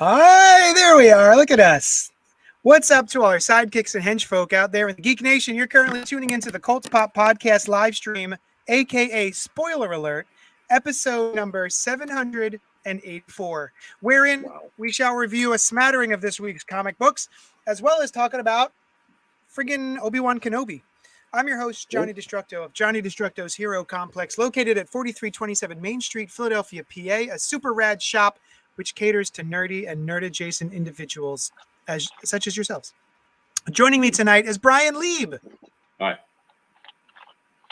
Hi, there we are. Look at us. What's up to all our sidekicks and henchfolk out there in the Geek Nation? You're currently tuning into the CultPop podcast live stream, aka spoiler alert, episode number 784, wherein we shall review a smattering of this week's comic books, as well as talking about friggin' Obi-Wan Kenobi. I'm your host, Johnny Destructo of Johnny Destructo's Hero Complex, located at 4327 Main Street, Philadelphia, PA, a super rad shop which caters to nerdy and nerd-adjacent individuals such as yourselves. Joining me tonight is Brian Lieb. Hi.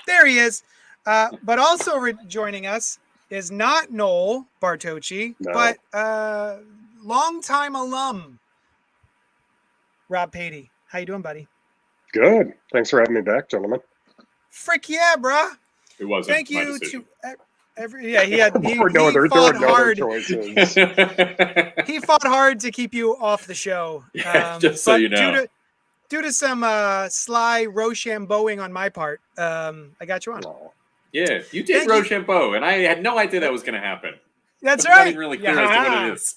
There he is. But also joining us is not Noel Bartocci, but longtime alum, Rob Patey. How you doing, buddy? Good. Thanks for having me back, gentlemen. Frick yeah, bruh. It wasn't. Thank my you decision. to he fought hard. Choices. He fought hard to keep you off the show. Just so you know. Due to some sly Rochambeauing on my part, I got you on. Yeah, you did Rochambeau, and I had no idea that was going to happen. That's right. Not even really clear as to what it is.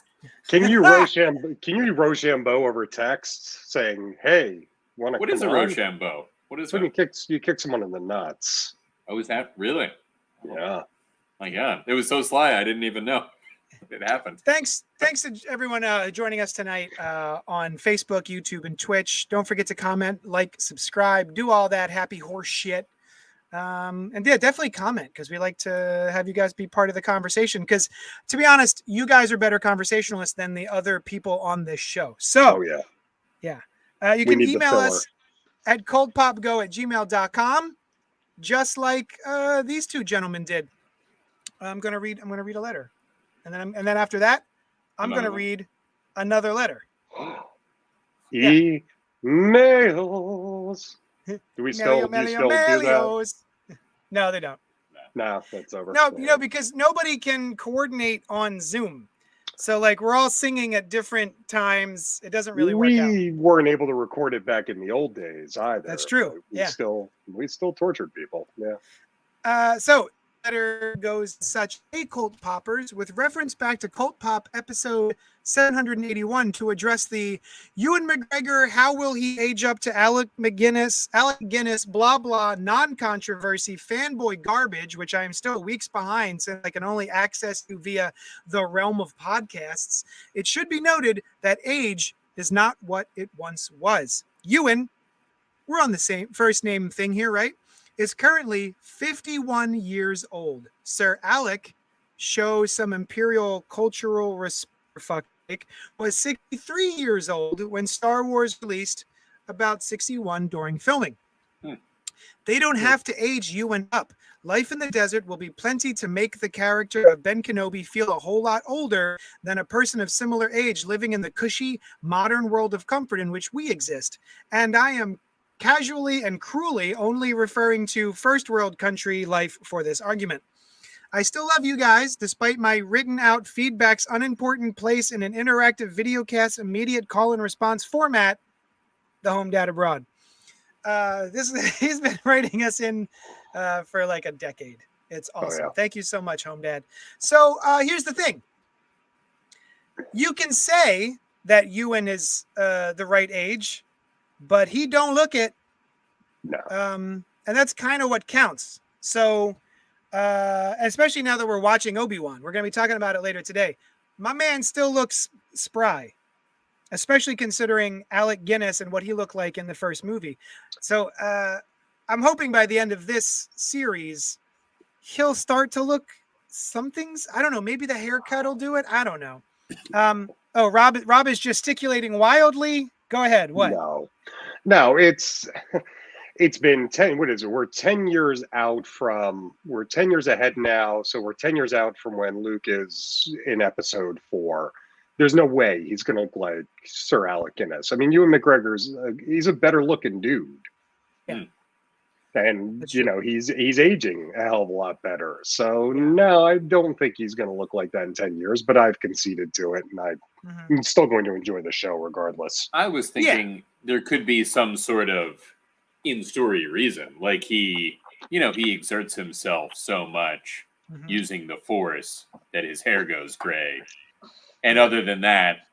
Can you Rochambeau over text saying, "Hey, want to?" What is a Rochambeau? What is when you kick someone in the nuts? Oh, is that really? Yeah. My God, it was so sly. I didn't even know it happened. Thanks to everyone joining us tonight on Facebook, YouTube, and Twitch. Don't forget to comment, like, subscribe, do all that happy horse shit. And yeah, definitely comment because we like to have you guys be part of the conversation. Because to be honest, you guys are better conversationalists than the other people on this show. So, you can email us at cultpopgo@gmail.com, just like these two gentlemen did. I'm gonna read a letter, and then after that, I'm gonna read another letter. Emails. Do we still do that? No, they don't. No, that's over. No, because nobody can coordinate on Zoom. So like we're all singing at different times. It doesn't really work out. We weren't able to record it back in the old days either. That's true. We still tortured people. Yeah. So letter goes such: "Hey, Cult Poppers, with reference back to Cult Pop episode 781 to address the Ewan McGregor, how will he age up to Alec Guinness, blah, blah, non-controversy fanboy garbage, which I am still weeks behind since I can only access you via the realm of podcasts. It should be noted that age is not what it once was. Ewan," we're on the same first name thing here, right? "is currently 51 years old. Sir Alec shows some imperial cultural respect, was 63 years old when Star Wars released, about 61 during filming. They don't have to age Ewan up. Life in the desert will be plenty to make the character of Ben Kenobi feel a whole lot older than a person of similar age living in the cushy, modern world of comfort in which we exist. And I am casually and cruelly only referring to first world country life for this argument. I still love you guys, despite my written out feedback's unimportant place in an interactive videocast immediate call and response format, the Home Dad Abroad." He's been writing us in for like a decade. It's awesome. Oh, yeah. Thank you so much, Home Dad. So here's the thing. You can say that Ewan is the right age, but he don't look it. No. And that's kind of what counts. So, especially now that we're watching Obi-Wan, we're going to be talking about it later today. My man still looks spry, especially considering Alec Guinness and what he looked like in the first movie. So, I'm hoping by the end of this series, he'll start to look some things. I don't know. Maybe the haircut will do it. I don't know. Rob is gesticulating wildly. Go ahead. What? No, it's been 10. What is it? We're 10 years out from, we're 10 years ahead now. So we're 10 years out from when Luke is in episode 4. There's no way he's going to look like Sir Alec Guinness. I mean, Ewan McGregor's, he's a better looking dude. Yeah. And, he's aging a hell of a lot better. So, no, I don't think he's going to look like that in 10 years, but I've conceded to it, and I'm still going to enjoy the show regardless. I was thinking there could be some sort of in-story reason. Like he exerts himself so much using the Force that his hair goes gray. And other than that,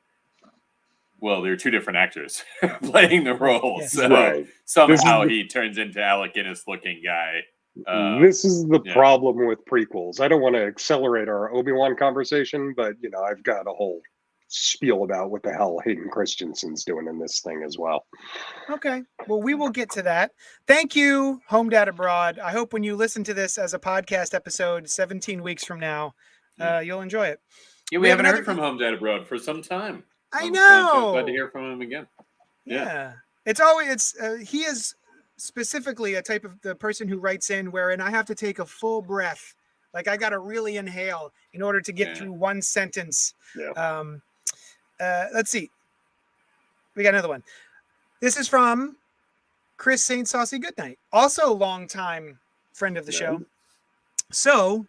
well, there are two different actors playing the role. Yes. So Right. somehow he turns into Alec Guinness-looking guy. This is the yeah. problem with prequels. I don't want to accelerate our Obi-Wan conversation, but I've got a whole spiel about what the hell Hayden Christensen's doing in this thing as well. Okay. Well, we will get to that. Thank you, Home Dad Abroad. I hope when you listen to this as a podcast episode 17 weeks from now, you'll enjoy it. Yeah, we haven't heard from Home Dad Abroad for some time. I know. Glad to hear from him again. Yeah. It's always, he is specifically a type of the person who writes in wherein I have to take a full breath. Like I got to really inhale in order to get through one sentence. Yeah. Let's see. We got another one. This is from Chris St. Saucy Goodnight, also longtime friend of the show. So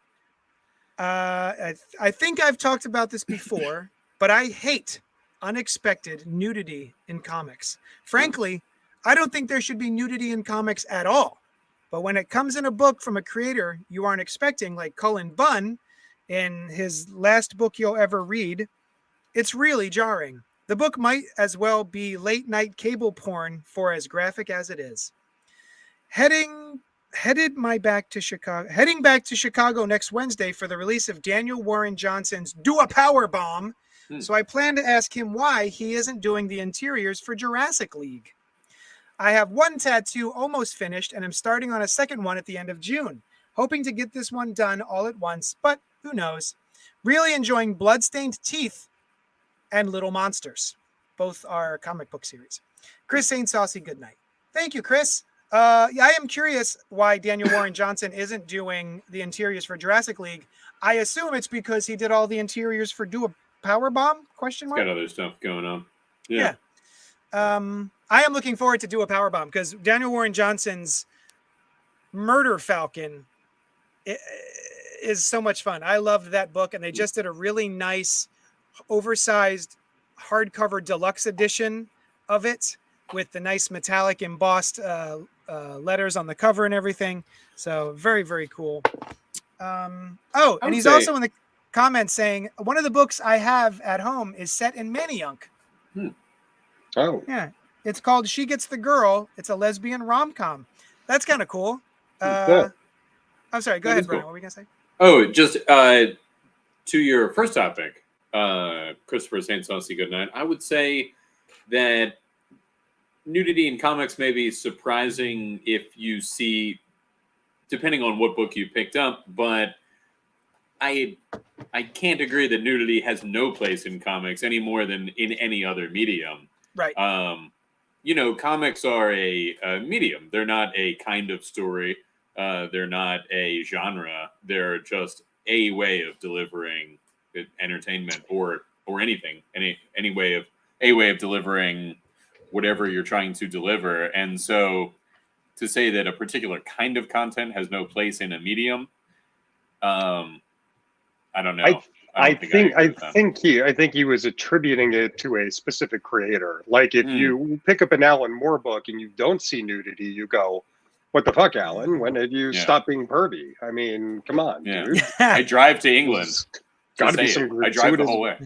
I think I've talked about this before, but I hate unexpected nudity in comics. Frankly, I don't think there should be nudity in comics at all. But when it comes in a book from a creator you aren't expecting, like Cullen Bunn in his last book you'll ever read, it's really jarring. The book might as well be late night cable porn for as graphic as it is. Heading back to Chicago next Wednesday for the release of Daniel Warren Johnson's Do a Power Bomb. So I plan to ask him why he isn't doing the interiors for Jurassic League. I have one tattoo almost finished, and I'm starting on a second one at the end of June, hoping to get this one done all at once, but who knows. Really enjoying Bloodstained Teeth and Little Monsters. Both are comic book series. Chris St. Saucy, good night. Thank you, Chris. I am curious why Daniel Warren Johnson isn't doing the interiors for Jurassic League. I assume it's because he did all the interiors for Do a Power Bomb? Question mark. Got other stuff going on. Yeah. I am looking forward to Do a Power Bomb because Daniel Warren Johnson's Murder Falcon is so much fun. I loved that book, and they just did a really nice, oversized hardcover deluxe edition of it with the nice metallic embossed letters on the cover and everything. So very, very cool. And he's also in the comments saying one of the books I have at home is set in Manayunk. Oh, yeah. It's called She Gets the Girl. It's a lesbian rom-com. That's kind of cool. I'm sorry. Go ahead, Brian. What were we going to say? Oh, just to your first topic, Christopher St. Saucy Goodnight, I would say that nudity in comics may be surprising if you see, depending on what book you picked up, but I can't agree that nudity has no place in comics any more than in any other medium. Right. Comics are a medium. They're not a kind of story. They're not a genre. They're just a way of delivering entertainment or anything. Any way of delivering whatever you're trying to deliver. And so to say that a particular kind of content has no place in a medium, I don't know. I think he was attributing it to a specific creator. Like if you pick up an Alan Moore book and you don't see nudity, you go, "What the fuck, Alan? When did you stop being pervy?" I mean, come on, dude. I drive to England. Got to be some gratuitous. I drive the whole way.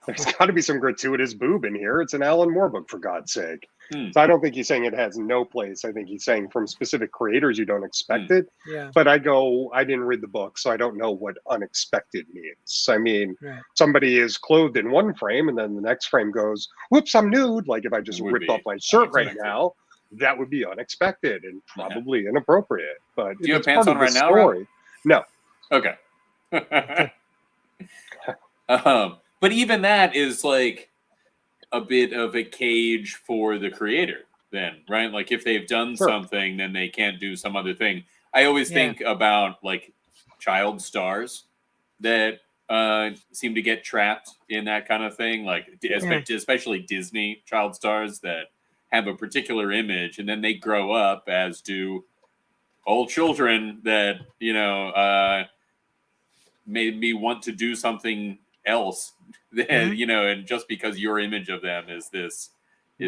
There's got to be some gratuitous boob in here. It's an Alan Moore book, for God's sake. So I don't think he's saying it has no place. I think he's saying from specific creators you don't expect it. Yeah. But I didn't read the book, so I don't know what unexpected means. I mean, somebody is clothed in one frame, and then the next frame goes, "Whoops, I'm nude." Like if I just ripped off my shirt right now, that would be unexpected and probably inappropriate. But do you have pants on right now? Rob? No. Okay. But even that is like a bit of a cage for the creator then, right? Like if they've done something, then they can't do some other thing. I always think about like child stars that seem to get trapped in that kind of thing. Like especially Disney child stars that have a particular image and then they grow up, as do all children that, made me want to do something else. And just because your image of them is this,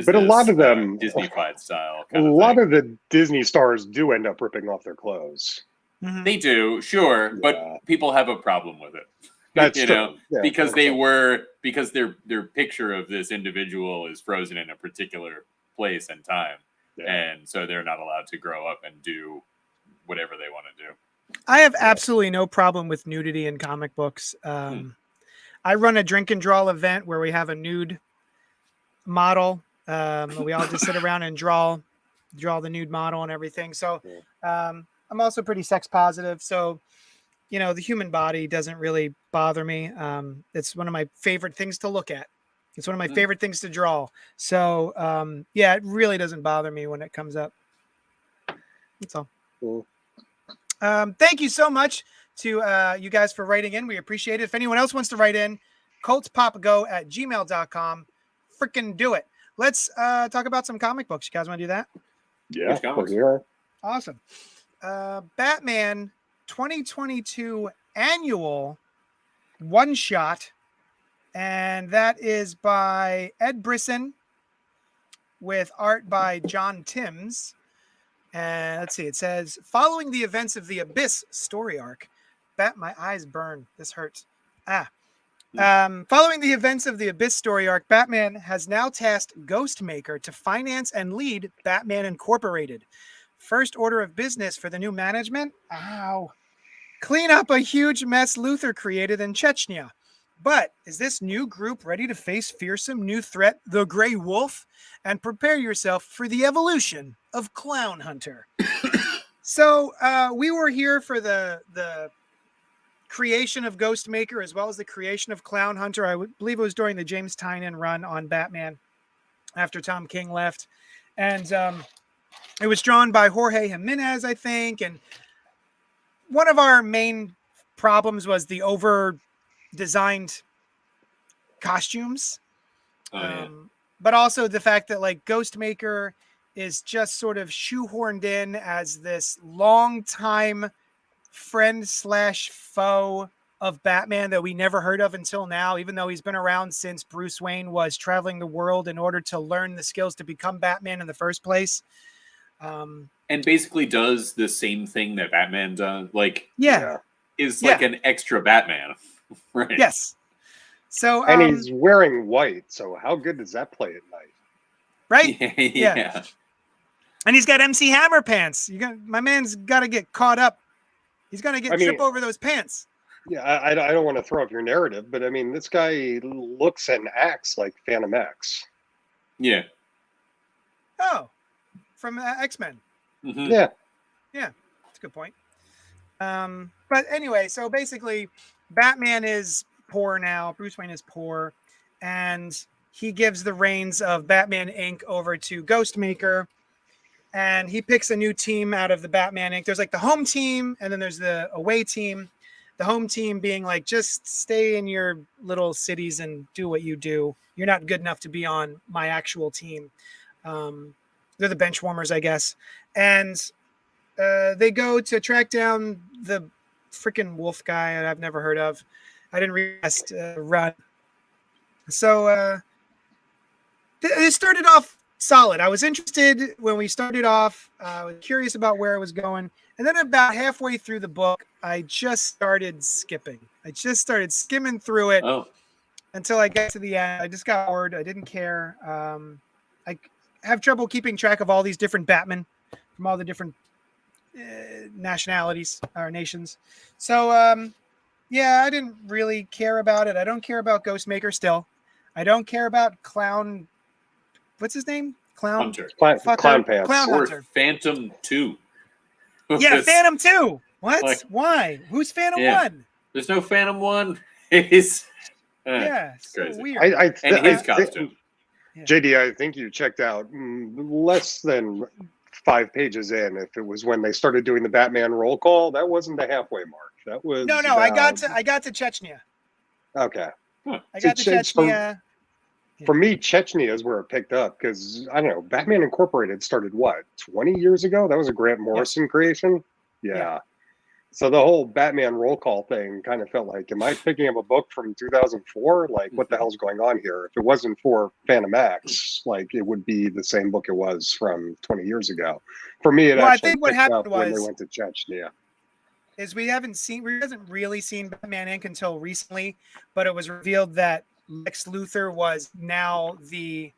but a lot of them Disney-fied style. A lot of the Disney stars do end up ripping off their clothes. They do, sure, but people have a problem with it. That's you true. know, Yeah, because that's they true. were because their picture of this individual is frozen in a particular place and time, Yeah. and so they're not allowed to grow up and do whatever they want to do. I have absolutely no problem with nudity in comic books. I run a drink and draw event where we have a nude model. We all just sit around and draw the nude model and everything. So I'm also pretty sex positive. So, you know, the human body doesn't really bother me. It's one of my favorite things to look at. It's one of my favorite things to draw. So, yeah, it really doesn't bother me when it comes up. That's all. Cool. Thank you so much to you guys for writing in. We appreciate it. If anyone else wants to write in, cultspopgo@gmail.com. Freaking do it. Let's talk about some comic books. You guys want to do that? Yeah, Which comics? we're here. Awesome. Batman 2022 annual one shot, and that is by Ed Brisson with art by John Timms. And let's see, it says, following the events of the Abyss story arc, my eyes burn. This hurts. Following the events of the Abyss story arc, Batman has now tasked Ghostmaker to finance and lead Batman Incorporated. First order of business for the new management? Clean up a huge mess Luthor created in Chechnya. But is this new group ready to face fearsome new threat, the Grey Wolf? And prepare yourself for the evolution of Clown Hunter. So we were here for the creation of Ghostmaker as well as the creation of Clown Hunter. I believe it was during the James Tynion run on Batman after Tom King left. And it was drawn by Jorge Jimenez, I think. And one of our main problems was the over-designed costumes. But also the fact that like Ghostmaker is just sort of shoehorned in as this long-time friend / foe of Batman that we never heard of until now, even though he's been around since Bruce Wayne was traveling the world in order to learn the skills to become Batman in the first place. And basically does the same thing that Batman does. Like, is Yeah. like an extra Batman. Right. Yes. So, And he's wearing white, so how good does that play at night? Right? Yeah. And he's got MC Hammer pants. My man's got to get caught up. He's going to trip over those pants. Yeah, I don't want to throw up your narrative, but I mean, this guy looks and acts like Phantom X. Yeah. Oh, from X-Men. Mm-hmm. Yeah. Yeah, that's a good point. But anyway, so basically, Batman is poor now. Bruce Wayne is poor. And he gives the reins of Batman Inc. over to Ghostmaker. And he picks a new team out of the Batman Inc. There's like the home team, and then there's the away team. The home team being like, just stay in your little cities and do what you do. You're not good enough to be on my actual team. They're the bench warmers, I guess. And they go to track down the freaking wolf guy I've never heard of. I didn't read run. So it started off solid. I was interested when we started off. I was curious about where it was going. And then about halfway through the book, I just started skipping. I just started skimming through it until I got to the end. I just got bored. I didn't care. I have trouble keeping track of all these different Batmen from all the different nationalities or nations. So, yeah, I didn't really care about it. I don't care about Ghostmaker still. I don't care about Clown. What's his name? Clown Hunter. Clown Pants. Clown Or Hunter. Phantom 2. Yeah, Phantom 2. What? Like, why? Who's Phantom 1? There's no Phantom 1. It's so crazy. weird. And his costume. JD, I think you checked out less than 5 pages in. If it was when they started doing the Batman roll call, that wasn't the halfway mark. That was No. I got to Chechnya. Okay. I got to Chechnya. For me, Chechnya is where it picked up because I don't know. Batman Incorporated started what 20 years ago. That was a Grant Morrison creation. Yeah. So the whole Batman roll call thing kind of felt like, am I picking up a book from 2004? Like, what the hell's going on here? If it wasn't for Phantom X, like it would be the same book it was from 20 years ago. For me, it actually picked up when they went to Chechnya. is we hasn't really seen Batman Inc. until recently, but it was revealed that Lex Luthor was now the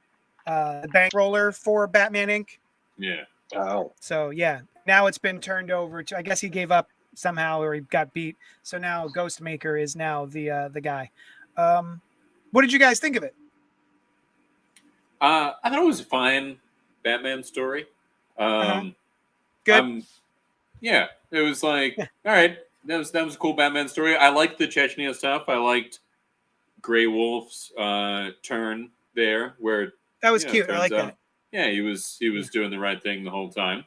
bankroller for Batman Inc. Yeah. Oh, So yeah, now it's been turned over to. I guess he gave up somehow, or he got beat. So now Ghostmaker is now the guy. What did you guys think of it? I thought it was a fine Batman story. Good. Yeah, it was like, all right, that was a cool Batman story. I liked the Chechnya stuff. I liked Grey Wolf's turn there, where That was it cute. I turns like out, that. yeah, he was doing the right thing the whole time.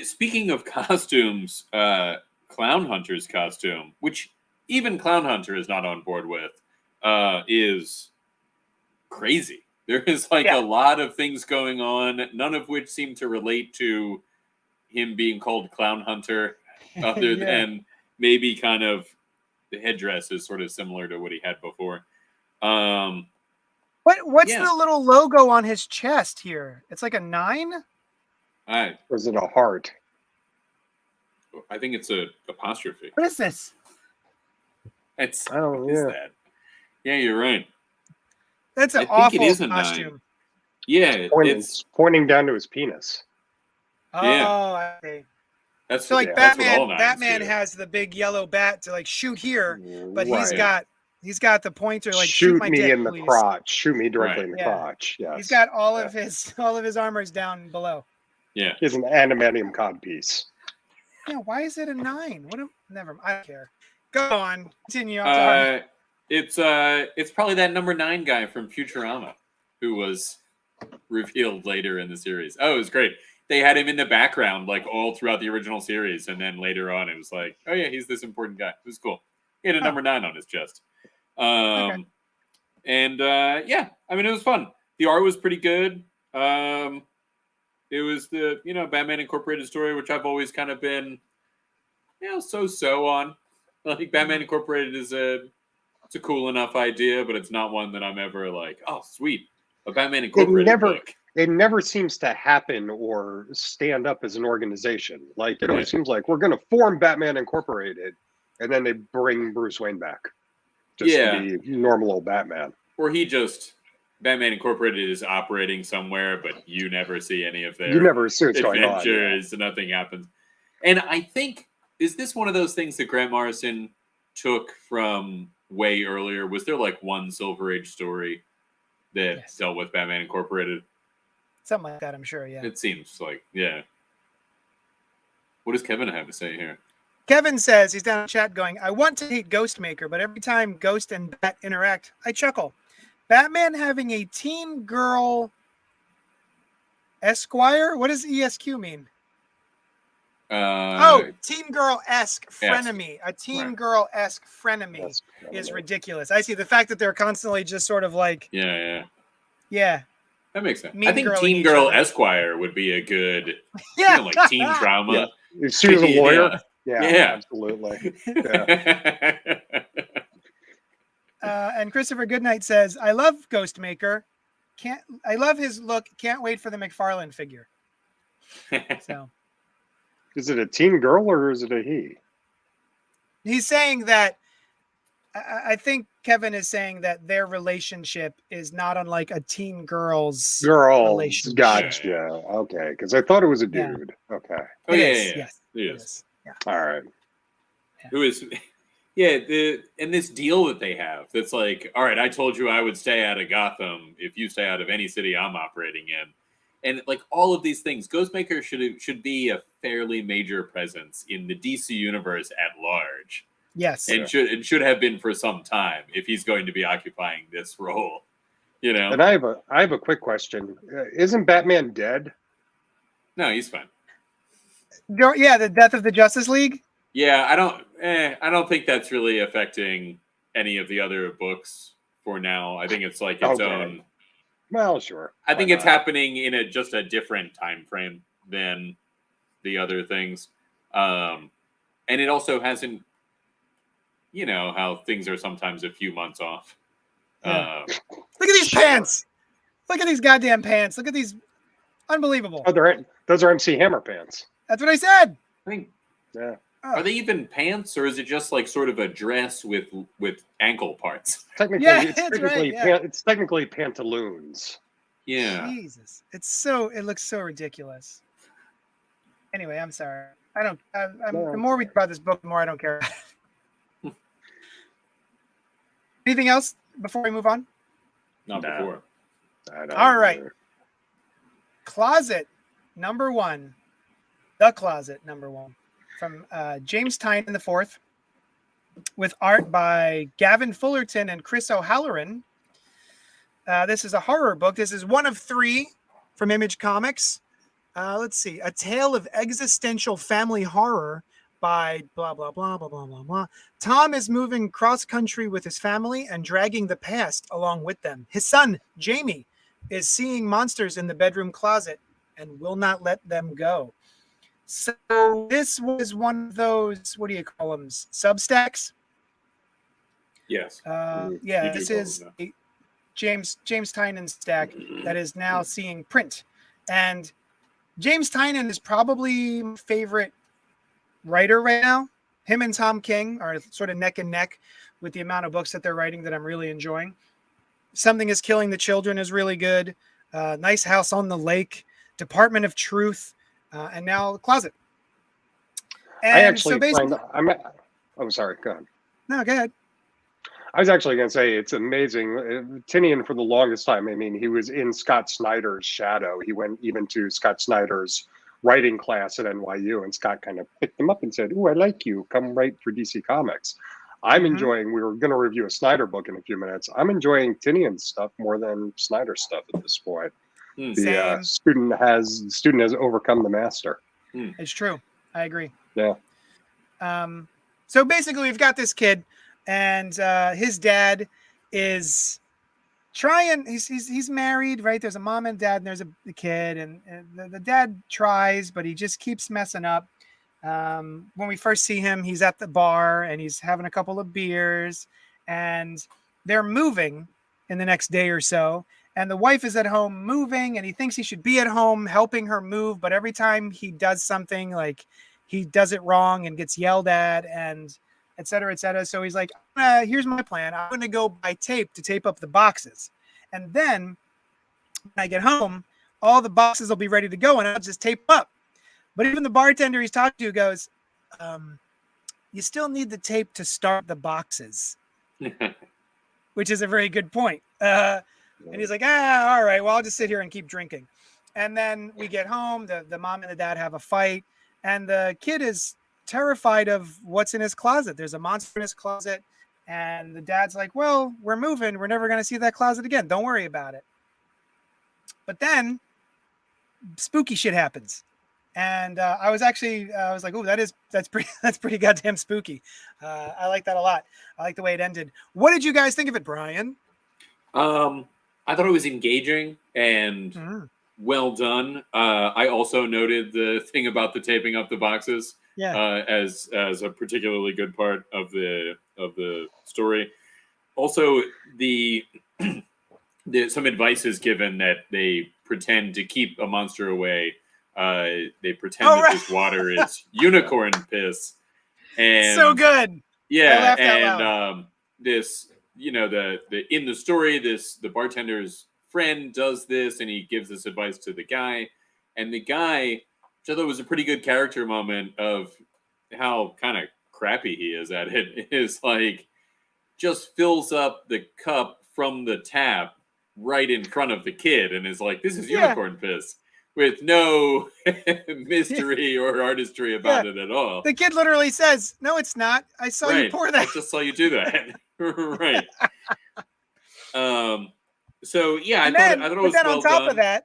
Speaking of costumes, Clown Hunter's costume, which even Clown Hunter is not on board with, is crazy. There is like a lot of things going on, none of which seem to relate to him being called Clown Hunter, other than maybe kind of the headdress is sort of similar to what he had before. What's the little logo on his chest here? It's like a 9. or is it a heart? I think it's a apostrophe. What is this? It's Oh, what is yeah. that? Yeah, you're right. That's an I think awful it is a costume. 9. Yeah, It's pointing down to his penis. Oh, Yeah. okay. That's So like that's what all Batman do. has the big yellow bat to like shoot here, but Right. he's got the pointer like shoot my me dick, in the please. crotch. Shoot me directly Right. in the Yeah. crotch. Yes. He's got all of his armors down below. Yeah. He's an adamantium codpiece. Yeah, why is it a 9? Never mind. I don't care. Go on. Continue. It's probably that number 9 guy from Futurama who was revealed later in the series. Oh, it was great. They had him in the background like all throughout the original series, and then later on it was like, oh yeah, he's this important guy. It was cool. He had a number 9 on his chest. Okay. And yeah, I mean, it was fun. The art was pretty good. It was the Batman Incorporated story, which I've always kind of been so on. Like Batman Incorporated is it's a cool enough idea, but it's not one that I'm ever like, oh sweet, a Batman Incorporated book. It never seems to happen or stand up as an organization. Like it always seems like we're going to form Batman Incorporated, and then they bring Bruce Wayne back just to be normal old Batman. Or Batman Incorporated is operating somewhere, but you never see any of their you never see what's adventures. going on. Nothing happens. And I think, is this one of those things that Grant Morrison took from way earlier? Was there like one Silver Age story that dealt with Batman Incorporated? Something like that, I'm sure, yeah. It seems like, yeah. What does Kevin have to say here? Kevin says, he's down in the chat going, I want to hate Ghostmaker, but every time Ghost and Bat interact, I chuckle. Batman having a teen girl esquire? What does ESQ mean? Teen girl-esque frenemy. A teen girl-esque frenemy is ridiculous. I see the fact that they're constantly just sort of like... Yeah. That makes sense. I think Teen Girl Esquire would be a good, like teen trauma. Yeah. If she was a lawyer. Yeah, absolutely. Yeah. And Christopher Goodnight says, I love Ghostmaker. I love his look. Can't wait for the McFarlane figure. So, is it a teen girl or is it a he? He's saying that I think Kevin is saying that their relationship is not unlike a teen girl's relationship. Gotcha. Okay, because I thought it was a dude. Yeah. Okay. Oh, Yes. It is. Yeah. All right. Who is? Yeah. And this deal that they have, that's like, all right, I told you I would stay out of Gotham if you stay out of any city I'm operating in, and like all of these things, Ghostmaker should be a fairly major presence in the DC universe at large. Yes, and should have been for some time if he's going to be occupying this role. And I have a quick question. Isn't Batman dead? No, he's fine. Yeah, the death of the Justice League. Yeah, I don't think that's really affecting any of the other books for now. I think it's like its own. Well, sure. I think it's happening in just a different time frame than the other things, and it also hasn't. You know how things are sometimes a few months off. Yeah. Look at these pants. Look at these goddamn pants. Look at these. Unbelievable. Oh, those are MC Hammer pants. That's what I said. I think Yeah. Oh. Are they even pants, or is it just like sort of a dress with ankle parts? Technically, Yeah, it's that's technically right, yeah. it's technically pantaloons. Yeah. Jesus, it looks so ridiculous. Anyway, I'm sorry. I don't. The more we talk about this book, the more I don't care. Anything else before we move on? Not before. I don't All right. either. Closet number 1. The Closet number 1 from James Tynion IV, with art by Gavin Fullerton and Chris O'Halloran. This is a horror book. This is one of 3 from Image Comics. Let's see. A Tale of Existential Family Horror by blah, blah, blah, blah, blah, blah, blah. Tom is moving cross-country with his family and dragging the past along with them. His son, Jamie, is seeing monsters in the bedroom closet and will not let them go. So this was one of those, what do you call them, Substacks? Yes. Yeah, You do this call is them a James Tynion stack that is now seeing print. And James Tynion is probably my favorite writer right now. Him and Tom King are sort of neck and neck with the amount of books that they're writing that I'm really enjoying. Something is Killing the Children is really good. Nice House on the Lake, Department of Truth, and now Closet. And I actually so basically, I'm sorry, go ahead. No, go ahead. I was actually going to say it's amazing. Tynion, for the longest time, I mean, he was in Scott Snyder's shadow. He went even to Scott Snyder's writing class at NYU, and Scott kind of picked him up and said, "Ooh, I like you. Come write for DC Comics." I'm enjoying. We were going to review a Snyder book in a few minutes. I'm enjoying Tynion's stuff more than Snyder's stuff at this point. The student has overcome the master. It's true. I agree. Yeah. So basically, we've got this kid, and his dad is trying. He's married, right? There's a mom and dad, and there's a kid, and the dad tries, but he just keeps messing up. When we first see him, he's at the bar and he's having a couple of beers, and they're moving in the next day or so. And the wife is at home moving, and he thinks he should be at home helping her move. But every time he does something, like he does it wrong and gets yelled at, and et cetera, et cetera. So he's like, here's my plan. I'm going to go buy tape to tape up the boxes. And then when I get home, all the boxes will be ready to go, and I'll just tape up. But even the bartender he's talking to goes, you still need the tape to start the boxes, which is a very good point. And he's like, all right, well, I'll just sit here and keep drinking. And then we get home, the mom and the dad have a fight, and the kid is terrified of what's in his closet. There's a monster in his closet, and the dad's like, well, we're moving. We're never going to see that closet again. Don't worry about it. But then spooky shit happens. And I was like, oh, that's pretty goddamn spooky. I like that a lot. I like the way it ended. What did you guys think of it, Brian? I thought it was engaging and well done. I also noted the thing about the taping up the boxes as a particularly good part of the story. Also, some advice is given that they pretend to keep a monster away. They pretend that this water is unicorn piss, and so good. Yeah, and this, the in the story, the bartender's friend does this, and he gives this advice to the guy, and the guy, which I thought was a pretty good character moment of how kind of crappy he is at it, is like just fills up the cup from the tap right in front of the kid, and is like, "This is unicorn piss." With no mystery or artistry about it at all. The kid literally says, "No, it's not. I saw you pour that. I just saw you do that." Right. So yeah, I thought it was well on top done.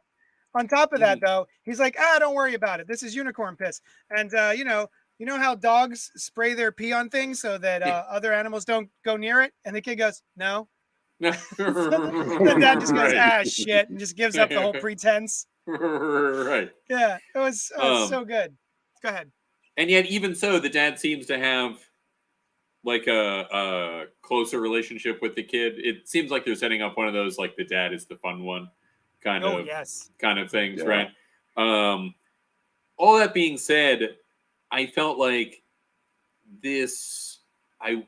On top of that, though, he's like, don't worry about it. This is unicorn piss. And you know how dogs spray their pee on things so that other animals don't go near it? And the kid goes, "No." The dad just goes, shit, and just gives up the whole pretense. Right. Yeah, it was so good. Go ahead. And yet, even so, the dad seems to have like a closer relationship with the kid. It seems like they're setting up one of those, like the dad is the fun one kind of things, right? All that being said, I felt like this, I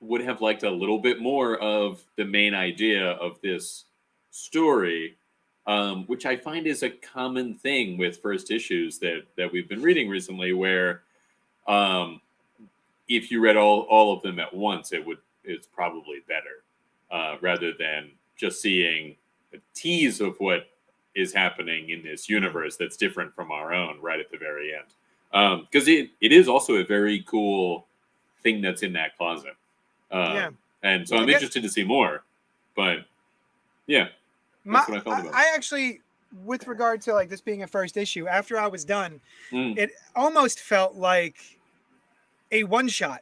would have liked a little bit more of the main idea of this story, which I find is a common thing with first issues that we've been reading recently, where if you read all of them at once, it's probably better, rather than just seeing a tease of what is happening in this universe that's different from our own right at the very end. Because it is also a very cool thing that's in that closet. Yeah. And so I'm interested to see more. But yeah, that's what I felt about it. I actually, with regard to like this being a first issue, after I was done, it almost felt like a one shot.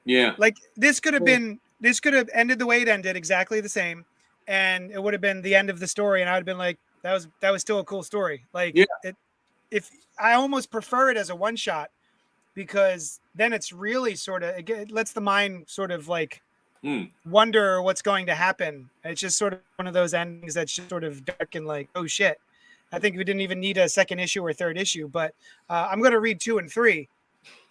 Yeah. Like this could have ended the way it ended, exactly the same, and it would have been the end of the story, and I would have been like, that was still a cool story. Like if I almost prefer it as a one shot, because then it's really sort of, it lets the mind sort of like wonder what's going to happen. It's just sort of one of those endings that's just sort of dark and like, oh shit. I think we didn't even need a second issue or third issue, but I'm going to read 2 and 3.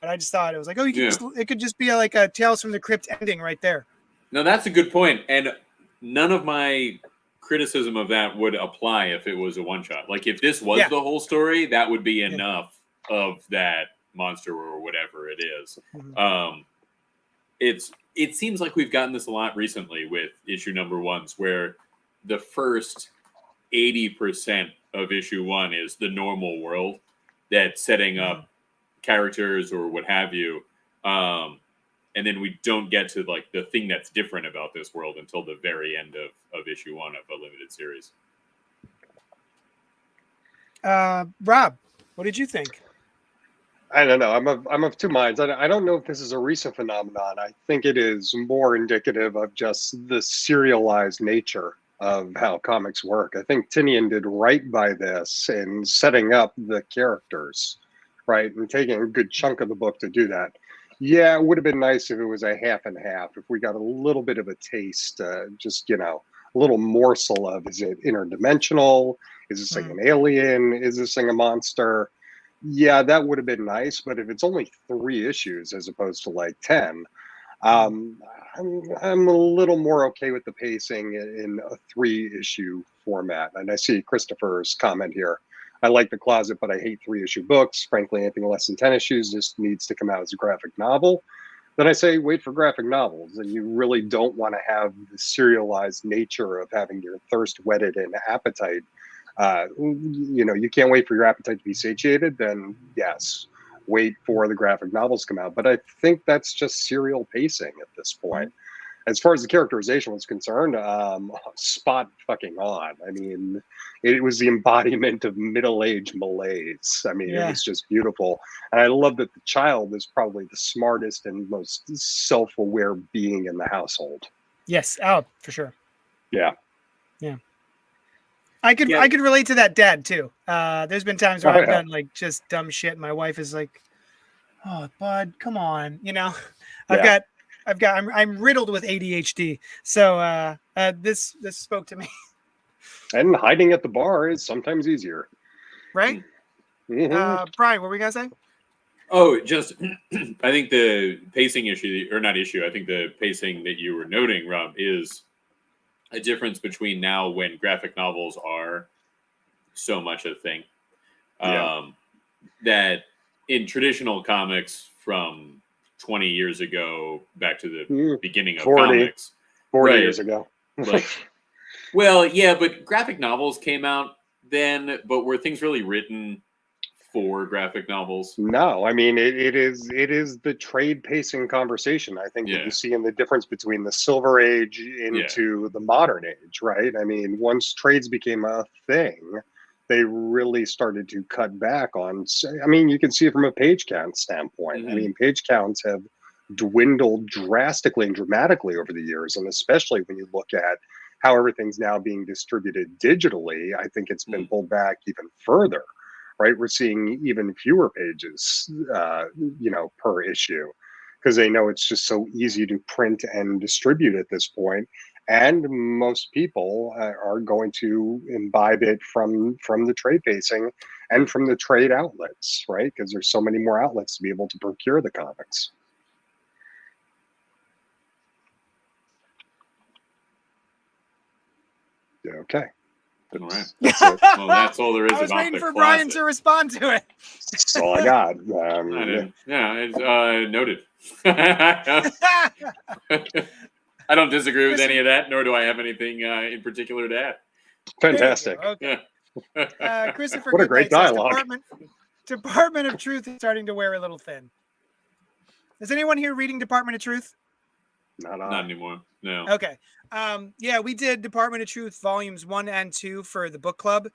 But I just thought it was like, oh, it could just be like a Tales from the Crypt ending right there. No, that's a good point. And none of my criticism of that would apply if it was a one shot. Like if this was the whole story, that would be enough of that monster or whatever it is. It seems like we've gotten this a lot recently with issue number 1s, where the first 80% of issue 1 is the normal world that's setting up characters or what have you, and then we don't get to like the thing that's different about this world until the very end of issue 1 of a limited series. Rob, what did you think? I don't know. I'm of two minds. I don't know if this is a recent phenomenon. I think it is more indicative of just the serialized nature of how comics work. I think Tynion did right by this in setting up the characters, right, and taking a good chunk of the book to do that. Yeah, it would have been nice if it was a half and half, if we got a little bit of a taste, just, a little morsel of, is it interdimensional? Is this thing an alien? Is this thing a monster? Yeah, that would have been nice, but if it's only 3 issues as opposed to like 10, I'm a little more okay with the pacing in a 3-issue format. And I see Christopher's comment here. I like the closet, but I hate 3-issue books. Frankly, anything less than 10 issues just needs to come out as a graphic novel. Then I say wait for graphic novels, and you really don't want to have the serialized nature of having your thirst whetted and appetite. You can't wait for your appetite to be satiated, then yes, wait for the graphic novels to come out. But I think that's just serial pacing at this point. As far as the characterization was concerned, spot fucking on. I mean, it was the embodiment of middle-aged malaise. I mean, it was just beautiful. And I love that the child is probably the smartest and most self-aware being in the household. Yes, oh, for sure. Yeah. Yeah. I could relate to that dad too. There's been times where I've done like just dumb shit. And my wife is like, "Oh, bud, come on," I'm riddled with ADHD, so this spoke to me. And hiding at the bar is sometimes easier, right? Brian, what were we gonna say? Oh, just I think the pacing issue, or not issue, I think the pacing that you were noting, Rob, is a difference between now when graphic novels are so much a thing. That in traditional comics from 20 years ago back to the beginning of 40 years ago. Well, yeah, but graphic novels came out then, but were things really written for graphic novels? No, I mean it is the trade pacing conversation. I think that you see in the difference between the Silver Age into the modern age, right? I mean, once trades became a thing, they really started to cut back on. I mean, you can see it from a page count standpoint. I mean, page counts have dwindled drastically and dramatically over the years, and especially when you look at how everything's now being distributed digitally, I think it's been pulled back even further. Right, we're seeing even fewer pages, per issue, because they know it's just so easy to print and distribute at this point. and most people are going to imbibe it from the trade pacing and from the trade outlets, right? Because there's so many more outlets to be able to procure the comics. Okay. All right. That's it. Well, that's all there is I was about waiting the for closet. Brian to respond to it. That's all I got. I didn't. Yeah, it's noted. I don't disagree with any of that, nor do I have anything in particular to add. Fantastic. Okay. Yeah. Christopher What a great Goodnight says dialogue. Department of Truth is starting to wear a little thin. Is anyone here reading Department of Truth? Not anymore. No. Okay. Yeah, we did Department of Truth volumes 1 and 2 for the book club.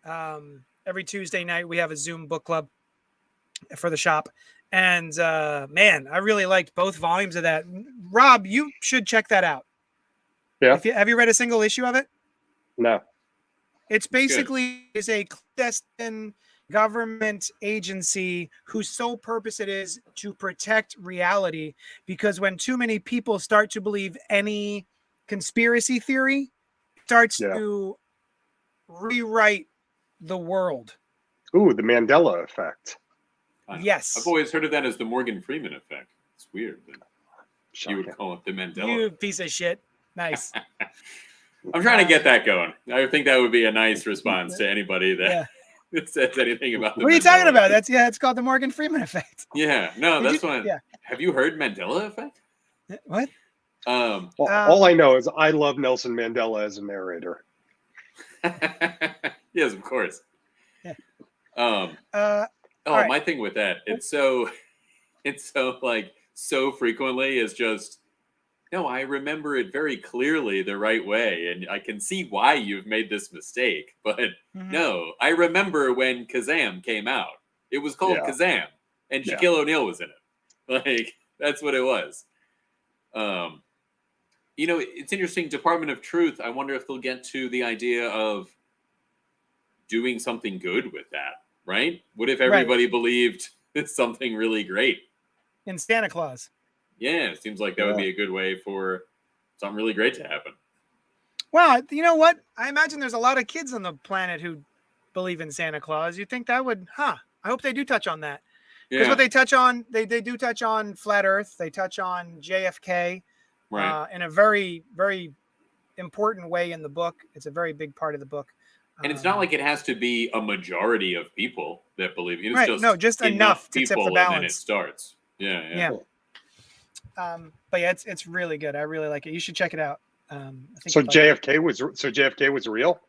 Every Tuesday night we have a Zoom book club for the shop. And man, I really liked both volumes of that. Rob, you should check that out. Yeah. Have you read a single issue of it? No. It's basically is a clandestine government agency whose sole purpose it is to protect reality, because when too many people start to believe any conspiracy theory, it starts to rewrite the world. Ooh, the Mandela effect. Yes. I've always heard of that as the Morgan Freeman effect. It's weird. You would Shocking. call it the Mandela. You piece of shit. Nice. I'm trying to get that going. I think that would be a nice response to anybody that says anything about the What are you Mandela talking about? effect. It's called the Morgan Freeman effect. Yeah, no, Did that's you- one. yeah. Have you heard Mandela effect? What? All I know is I love Nelson Mandela as a narrator. Yes, of course. Yeah. Oh, right. my thing with that, it's so like so frequently is just, no, I remember it very clearly the right way, and I can see why you've made this mistake. But no, I remember when Kazam came out. It was called Kazam, and Shaquille O'Neal was in it. Like, that's what it was. You know, it's interesting. Department of Truth, I wonder if they'll get to the idea of doing something good with that, right? What if everybody believed it's something really great? In Santa Claus. Yeah, it seems like that would be a good way for something really great to happen. Well, you know what? I imagine there's a lot of kids on the planet who believe in Santa Claus. You think that would, I hope they do touch on that. Because what they touch on, they do touch on Flat Earth. They touch on JFK in a very, very important way in the book. It's a very big part of the book. And it's not like it has to be a majority of people that believe it. It's just enough to tip the balance. And then it starts. Yeah. But yeah, it's really good. I really like it. You should check it out. So JFK was real?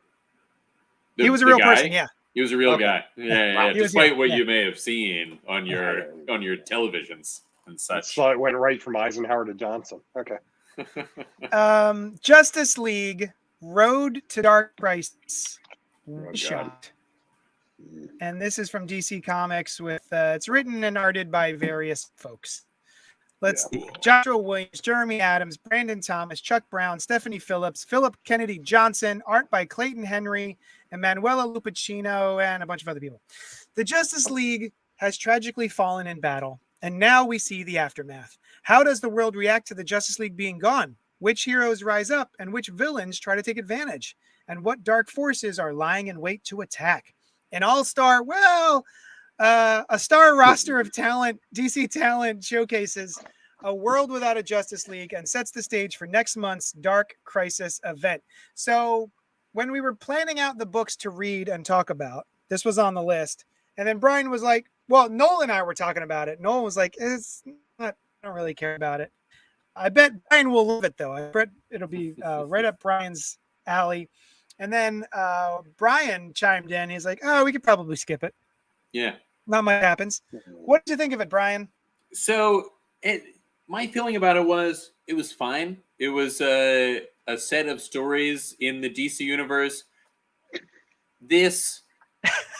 He was a real person, yeah. He was a real guy. Yeah. Despite what you may have seen on your televisions and such. So it went right from Eisenhower to Johnson. Okay. Justice League Road to Dark Crisis. Shot. And this is from DC Comics with it's written and arted by various folks. Let's see. Joshua Williams, Jeremy Adams, Brandon Thomas, Chuck Brown, Stephanie Phillips, Philip Kennedy Johnson, art by Clayton Henry, Emanuela Lupacino, and a bunch of other people. The Justice League has tragically fallen in battle, and now we see the aftermath. How does the world react to the Justice League being gone? Which heroes rise up, and which villains try to take advantage? And what dark forces are lying in wait to attack? An all-star, a star roster of talent, DC talent showcases a world without a Justice League and sets the stage for next month's Dark Crisis event. So when we were planning out the books to read and talk about, this was on the list. And then Brian was like, well, Noel and I were talking about it. Noel was like, it's not, I don't really care about it. I bet Brian will love it, though. I bet it'll be right up Brian's alley. And then Brian chimed in. He's like, oh, we could probably skip it. Yeah. Not much happens. What did you think of it, Brian? So my feeling about it was fine. It was a set of stories in the DC universe. This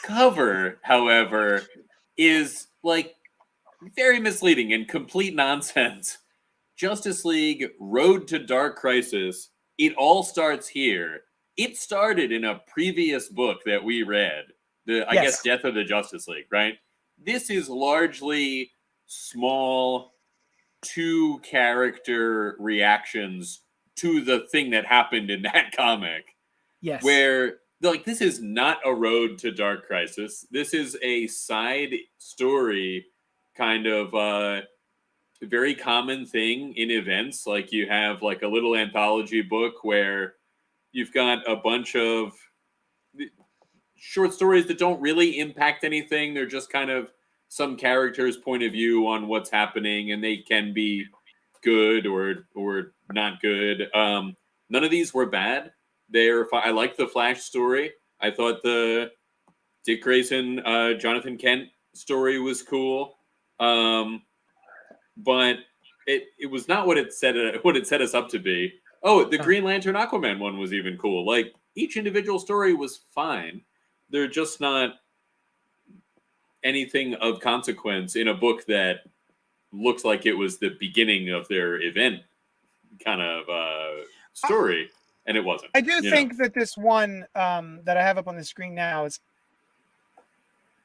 cover, however, is like very misleading and complete nonsense. Justice League Road to Dark Crisis. It all starts here. It started in a previous book that we read. I guess Death of the Justice League, right? This is largely small 2-character reactions to the thing that happened in that comic. Yes. Where like this is not a road to Dark Crisis. This is a side story, kind of very common thing in events. Like you have like a little anthology book where you've got a bunch of short stories that don't really impact anything. They're just kind of some character's point of view on what's happening, and they can be good or not good. None of these were bad. I liked the Flash story. I thought the Dick Grayson, Jonathan Kent story was cool. But it was not what it set us up to be. Oh, the Green Lantern Aquaman one was even cool. Like each individual story was fine. They're just not anything of consequence in a book that looks like it was the beginning of their event kind of story, and it wasn't. I do think that this one that I have up on the screen now is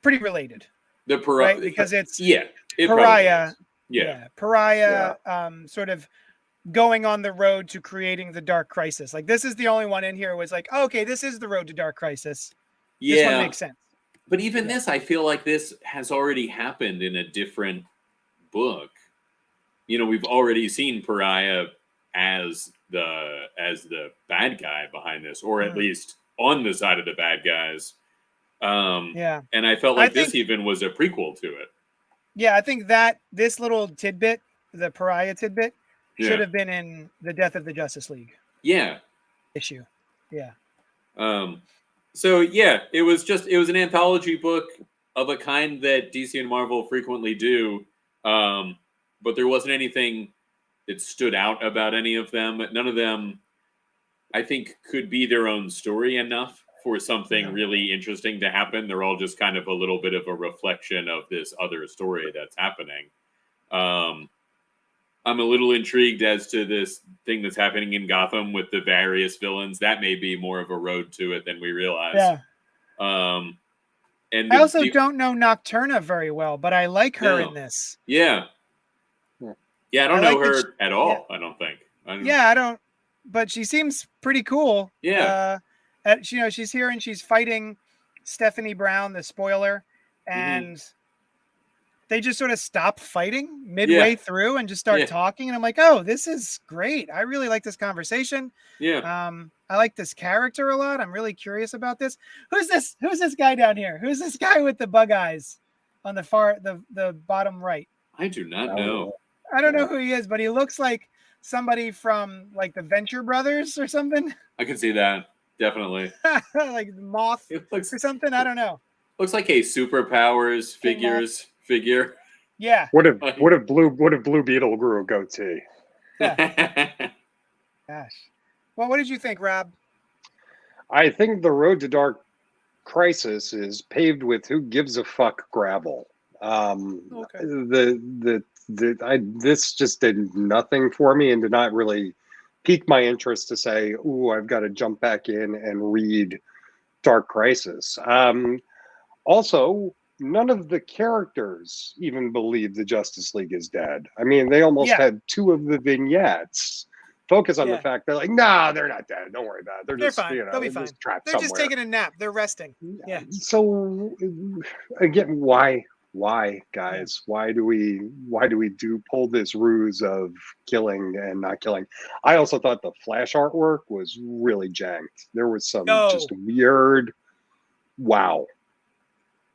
pretty related. Right? Because it's Pariah. Pariah sort of going on the road to creating the Dark Crisis. Like this is the only one in here was like, oh, okay, this is the road to Dark Crisis. This one makes sense. But even this, I feel like this has already happened in a different book. We've already seen Pariah as the bad guy behind this, or at least on the side of the bad guys. And I felt like this even was a prequel to it. Yeah, I think that this little tidbit, the Pariah tidbit, should have been in the Death of the Justice League. Yeah. Issue. Yeah. So yeah, it was an anthology book of a kind that DC and Marvel frequently do. But there wasn't anything that stood out about any of them. None of them, I think, could be their own story enough for something really interesting to happen. They're all just kind of a little bit of a reflection of this other story that's happening. I'm a little intrigued as to this thing that's happening in Gotham with the various villains. That may be more of a road to it than we realize. Yeah. And I also don't know Nocturna very well, but I like her in this. Yeah. Yeah, I don't know her at all, I don't think. I don't, but she seems pretty cool. Yeah. She's here and she's fighting Stephanie Brown, the spoiler, and they just sort of stop fighting midway through and just start talking. And I'm like, oh, this is great. I really like this conversation. Yeah. I like this character a lot. I'm really curious about this. Who's this guy down here? Who's this guy with the bug eyes on the bottom right? I do not know. I don't know who he is, but he looks like somebody from like the Venture Brothers or something. I can see that. Definitely. Like Moth or something. I don't know. Looks like a Superpowers figure. Yeah. What if Blue Beetle grew a goatee? Yeah. Gosh. Well, what did you think, Rob? I think the road to Dark Crisis is paved with who gives a fuck gravel. This just did nothing for me and did not really pique my interest to say, ooh, I've got to jump back in and read Dark Crisis. Also, none of the characters even believe the Justice League is dead. I mean, they almost had two of the vignettes focus on the fact they're like, nah, they're not dead. Don't worry about it. They're just fine. They'll be fine. They're just taking a nap. They're resting. Yeah. So again, why, guys? Why do we pull this ruse of killing and not killing? I also thought the Flash artwork was really janked. There was some just weird. Wow.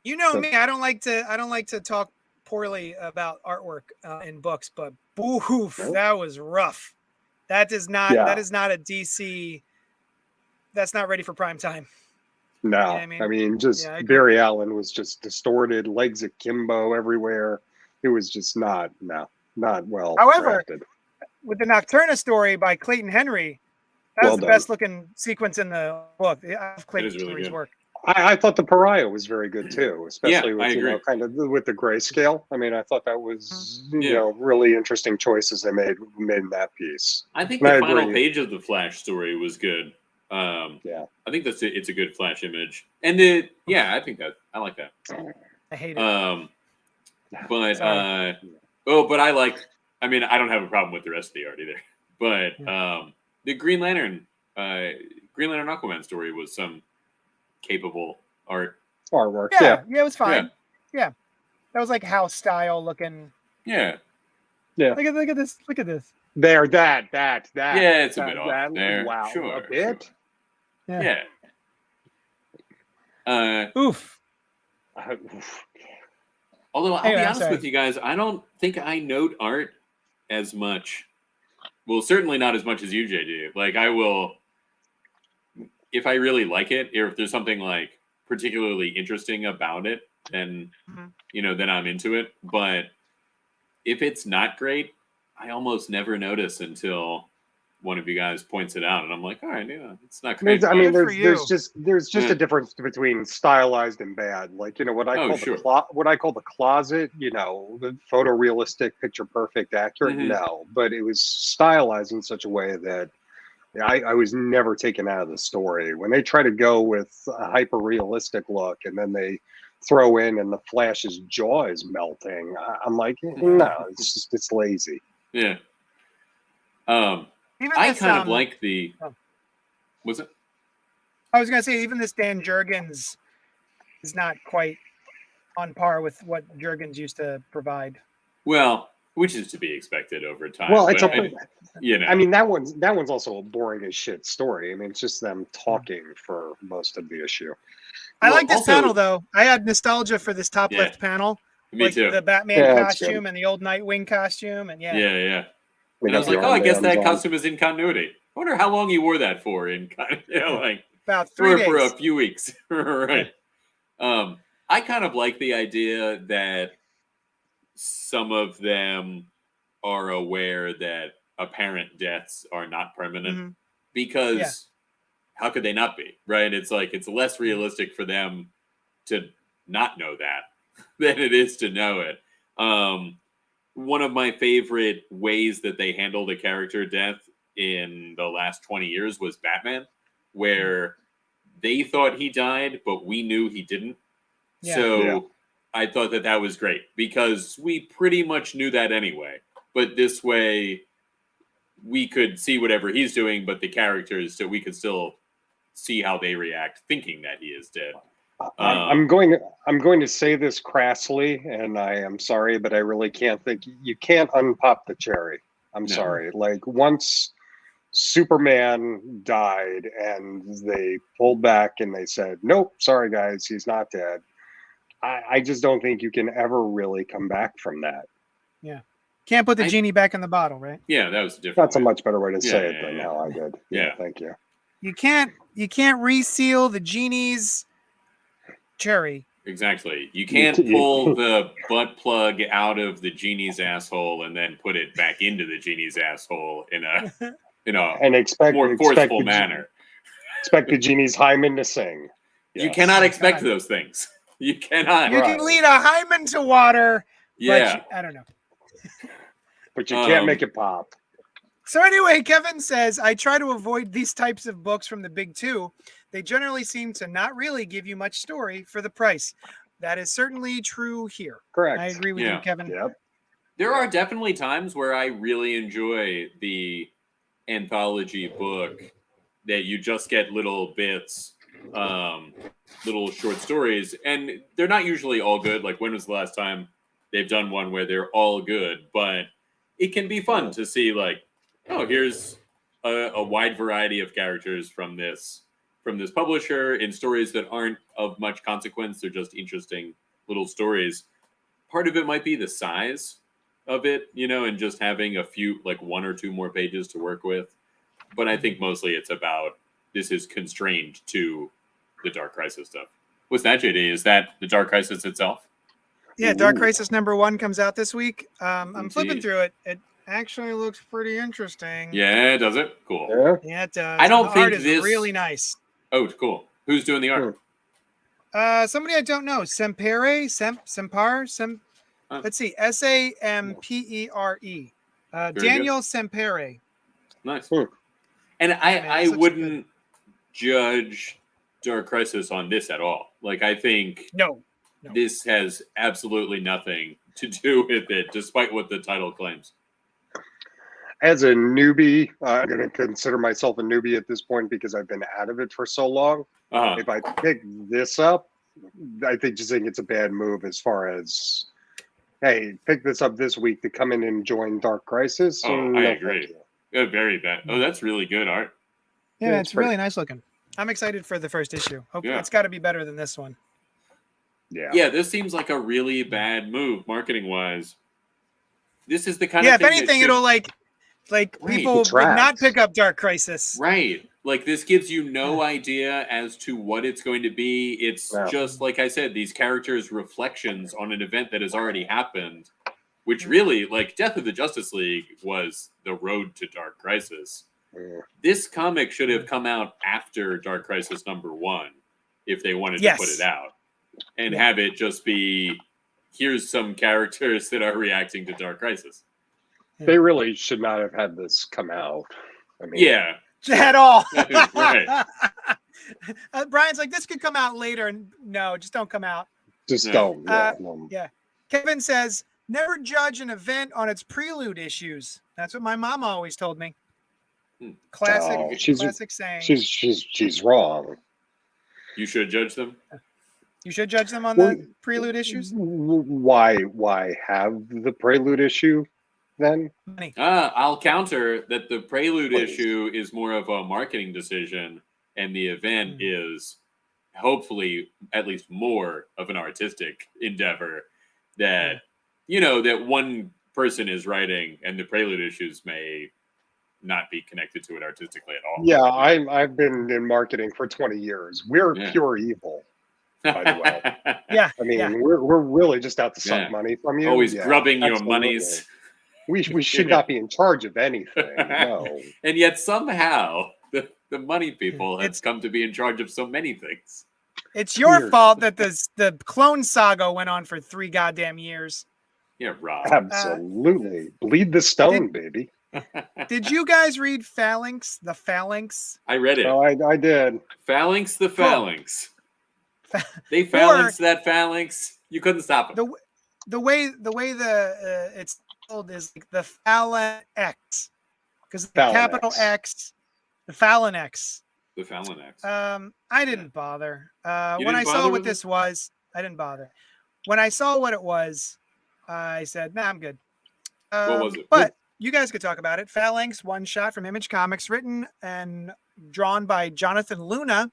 You know me. I don't like to talk poorly about artwork in books, but boof, that was rough. That is not a DC. That's not ready for prime time. No, you know I mean, just Barry Allen was just distorted, legs akimbo everywhere. It was just not well. However, crafted. With the Nocturna story by Clayton Henry, that was the best looking sequence in the book. I love Clayton Henry's work. I thought the Pariah was very good too, especially with kind of with the grayscale. I mean, I thought that was really interesting choices they made in that piece. I think the final page of the Flash story was good. I think it's a good Flash image, and I think that I like that. I hate it. But I like. I mean, I don't have a problem with the rest of the art either. But The Green Lantern Aquaman story was some capable artwork. Yeah, it was fine. Yeah. Yeah. That was like house style looking. Yeah. Look at this. Look at this. There, that. Yeah, it's a bit off there. Wow, Sure, a bit. Sure. Yeah. Oof. Although I'll Anyway, be I'm honest sorry. with you guys, I don't think I note art as much. Well, certainly not as much as you, JD. Like, I will, if I really like it, or if there's something like particularly interesting about it, then then I'm into it. But if it's not great, I almost never notice until one of you guys points it out, and I'm like, all right, yeah, it's not great. I mean, Good for there's just a difference between stylized and bad. Like, what I call the closet, the photorealistic, picture perfect, accurate. No, but it was stylized in such a way that I was never taken out of the story. When they try to go with a hyper realistic look, and then they throw in and the Flash's jaw is melting, I'm like, no, it's lazy. Yeah. Even I this, kind of like the. Was it? I was gonna say even this Dan Jurgens is not quite on par with what Jurgens used to provide. Well, which is to be expected over time. Well, it's I mean, that one's also a boring as shit story. I mean, it's just them talking for most of the issue. I like this panel though. I had nostalgia for this top left panel. Me too. The Batman costume and the old Nightwing costume, and yeah. And I was like, I guess that costume is in continuity. I wonder how long he wore that for about 3 days. For a few weeks. Right. I kind of like the idea that some of them are aware that apparent deaths are not permanent because how could they not be, right? It's like it's less realistic for them to not know that than it is to know it. One of my favorite ways that they handled a character death in the last 20 years was Batman, where they thought he died, but we knew he didn't. So I thought that was great because we pretty much knew that anyway. But this way, we could see whatever he's doing, but the characters, so we could still see how they react, thinking that he is dead. I'm going to say this crassly, and I am sorry, but I really can't think. You can't unpop the cherry. I'm sorry. Like, once Superman died and they pulled back and they said, nope, sorry guys, he's not dead. I just don't think you can ever really come back from that. Yeah. Can't put the genie back in the bottle, right? Yeah, that was different. That's a much better way to say it than how I did. Yeah, thank you. You can't reseal the genie's cherry. Exactly. You can't pull the butt plug out of the genie's asshole and then put it back into the genie's asshole in a more forceful manner. Expect the genie's hymen to sing. Yes. You cannot expect those things. You cannot. You can lead a hymen to water. Yeah. But I don't know. But you can't make it pop. So anyway, Kevin says, I try to avoid these types of books from the big two. They generally seem to not really give you much story for the price. That is certainly true here. Correct. I agree with you, Kevin. Yep. There are definitely times where I really enjoy the anthology book that you just get little bits, little short stories, and they're not usually all good. Like, when was the last time they've done one where they're all good? But it can be fun to see, like, oh, here's a wide variety of characters from this publisher in stories that aren't of much consequence. They're just interesting little stories. Part of it might be the size of it, and just having a few, like 1 or 2 more pages to work with. But I think mostly it's about this is constrained to the Dark Crisis stuff. What's that, JD? Is that the Dark Crisis itself? Yeah, Dark Crisis #1 comes out this week. I'm flipping through it. It actually looks pretty interesting. Yeah, does it? Cool. Yeah, it does. I don't the think art is really nice. Oh, cool. Who's doing the art? Somebody I don't know. Sempere? Let's see. Sampere. Daniel Sempere. Nice. And I wouldn't judge Dark Crisis on this at all. Like, I think this has absolutely nothing to do with it, despite what the title claims. As a newbie, I'm going to consider myself a newbie at this point because I've been out of it for so long. If I pick this up, I think it's a bad move as far as, hey, pick this up this week to come in and join Dark Crisis. Oh, I agree. Very bad. Oh, that's really good art. Yeah, it's really nice looking. I'm excited for the first issue. Hope it's got to be better than this one. Yeah, this seems like a really bad move marketing wise. This is the kind of if thing anything, it'll like people would not pick up Dark Crisis. Right. Like this gives you no idea as to what it's going to be. It's just like I said, these characters' reflections on an event that has already happened, which really, like Death of the Justice League was the road to Dark Crisis. This comic should have come out after Dark Crisis #1 if they wanted to put it out. And have it just be, here's some characters that are reacting to Dark Crisis. They really should not have had this come out. I mean, at all. Right. Brian's like, this could come out later. And no, just don't come out. Just don't. Kevin says, never judge an event on its prelude issues. That's what my mom always told me. Classic saying. She's wrong. You should judge them. You should judge them on the prelude issues. Why have the prelude issue then? I'll counter that the prelude issue is more of a marketing decision, and the event is hopefully at least more of an artistic endeavor. That that one person is writing, and the prelude issues may not be connected to it artistically at all. Yeah, I've been in marketing for 20 years. We're pure evil, by the way. I mean, we're really just out to suck money from you. Always grubbing your monies. We should not be in charge of anything. No. And yet somehow the money people have come to be in charge of so many things. It's your fault that the Clone Saga went on for 3 goddamn years. Yeah, Rob. Absolutely. Bleed the stone, baby. Did you guys read Phalanx? The Phalanx? I read it. Oh, I did. Phalanx the Phalanx. They phalanx that phalanx. You couldn't stop it. The way it's called is like the Phalanx, because the capital X, the Phalanx. The Phalanx. I didn't bother. When I saw what this was, I didn't bother. When I saw what it was, I said, "Nah, I'm good." What was it? But you guys could talk about it. Phalanx, one shot from Image Comics, written and drawn by Jonathan Luna,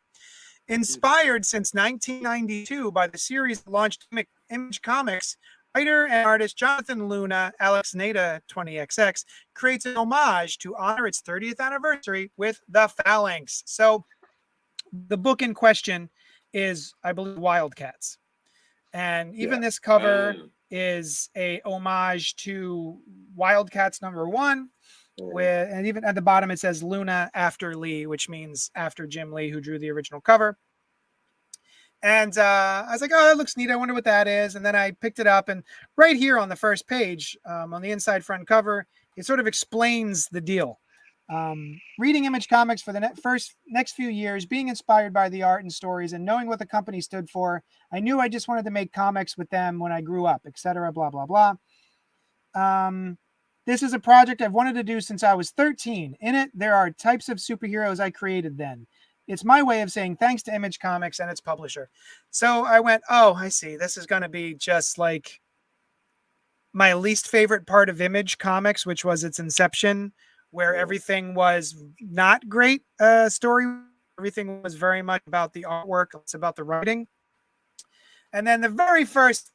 inspired since 1992 by the series that launched Image Comics. Writer and artist Jonathan Luna, Alex Nada 20XX, creates an homage to honor its 30th anniversary with the Phalanx. So the book in question is, I believe, Wildcats. And even this cover is a homage to Wildcats #1, and even at the bottom it says Luna after Lee, which means after Jim Lee, who drew the original cover. And I was like, oh, that looks neat. I wonder what that is. And then I picked it up, and right here on the first page, on the inside front cover, it sort of explains the deal. Reading Image Comics for the next few years, being inspired by the art and stories, and knowing what the company stood for, I knew I just wanted to make comics with them when I grew up, etc. Blah blah blah. This is a project I've wanted to do since I was 13. In it, there are types of superheroes I created then. It's my way of saying thanks to Image Comics and its publisher. So I went, oh, I see. This is going to be just like my least favorite part of Image Comics, which was its inception, where everything was not great story. Everything was very much about the artwork. It's about the writing. And then the very first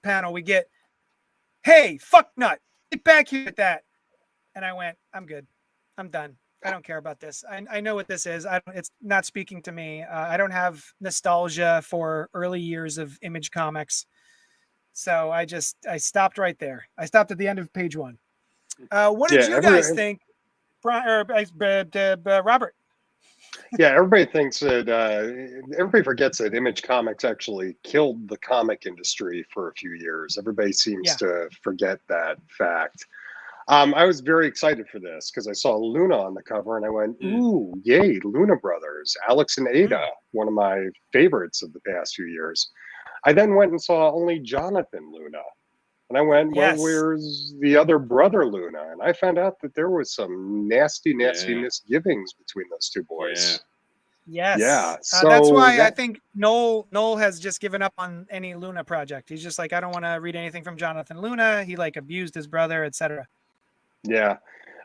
panel, we get, hey, fuck nut, get back here with that. And I went, I'm good. I'm done. I don't care about this. I know what this is. It's not speaking to me. I don't have nostalgia for early years of Image Comics. So I stopped right there. I stopped at the end of page 1. What did you guys think, Robert? Yeah, everybody thinks that everybody forgets that Image Comics actually killed the comic industry for a few years. Everybody seems to forget that fact. I was very excited for this because I saw Luna on the cover and I went, ooh, yay, Luna Brothers, Alex and Ada, one of my favorites of the past few years. I then went and saw only Jonathan Luna. And I went, well, Yes. where's the other brother Luna? And I found out that there was some nasty misgivings between those two boys. Yes. Yeah. So That's why I think Noel has just given up on any Luna project. He's just like, I don't want to read anything from Jonathan Luna. He like abused his brother, etc. Yeah.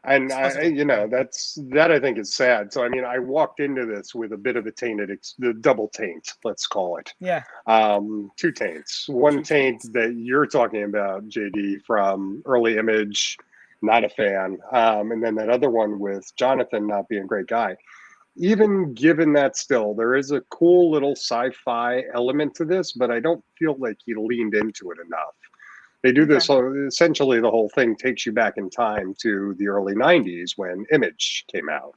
And that I think is sad. So, I mean, I walked into this with a bit of a the double taint, let's call it. Yeah. Two taints. One taint that you're talking about, JD, from early Image, not a fan. And then that other one with Jonathan not being a great guy. Even given that, still, there is a cool little sci-fi element to this, but I don't feel like he leaned into it enough. They do this essentially, the whole thing takes you back in time to the early 90s when Image came out,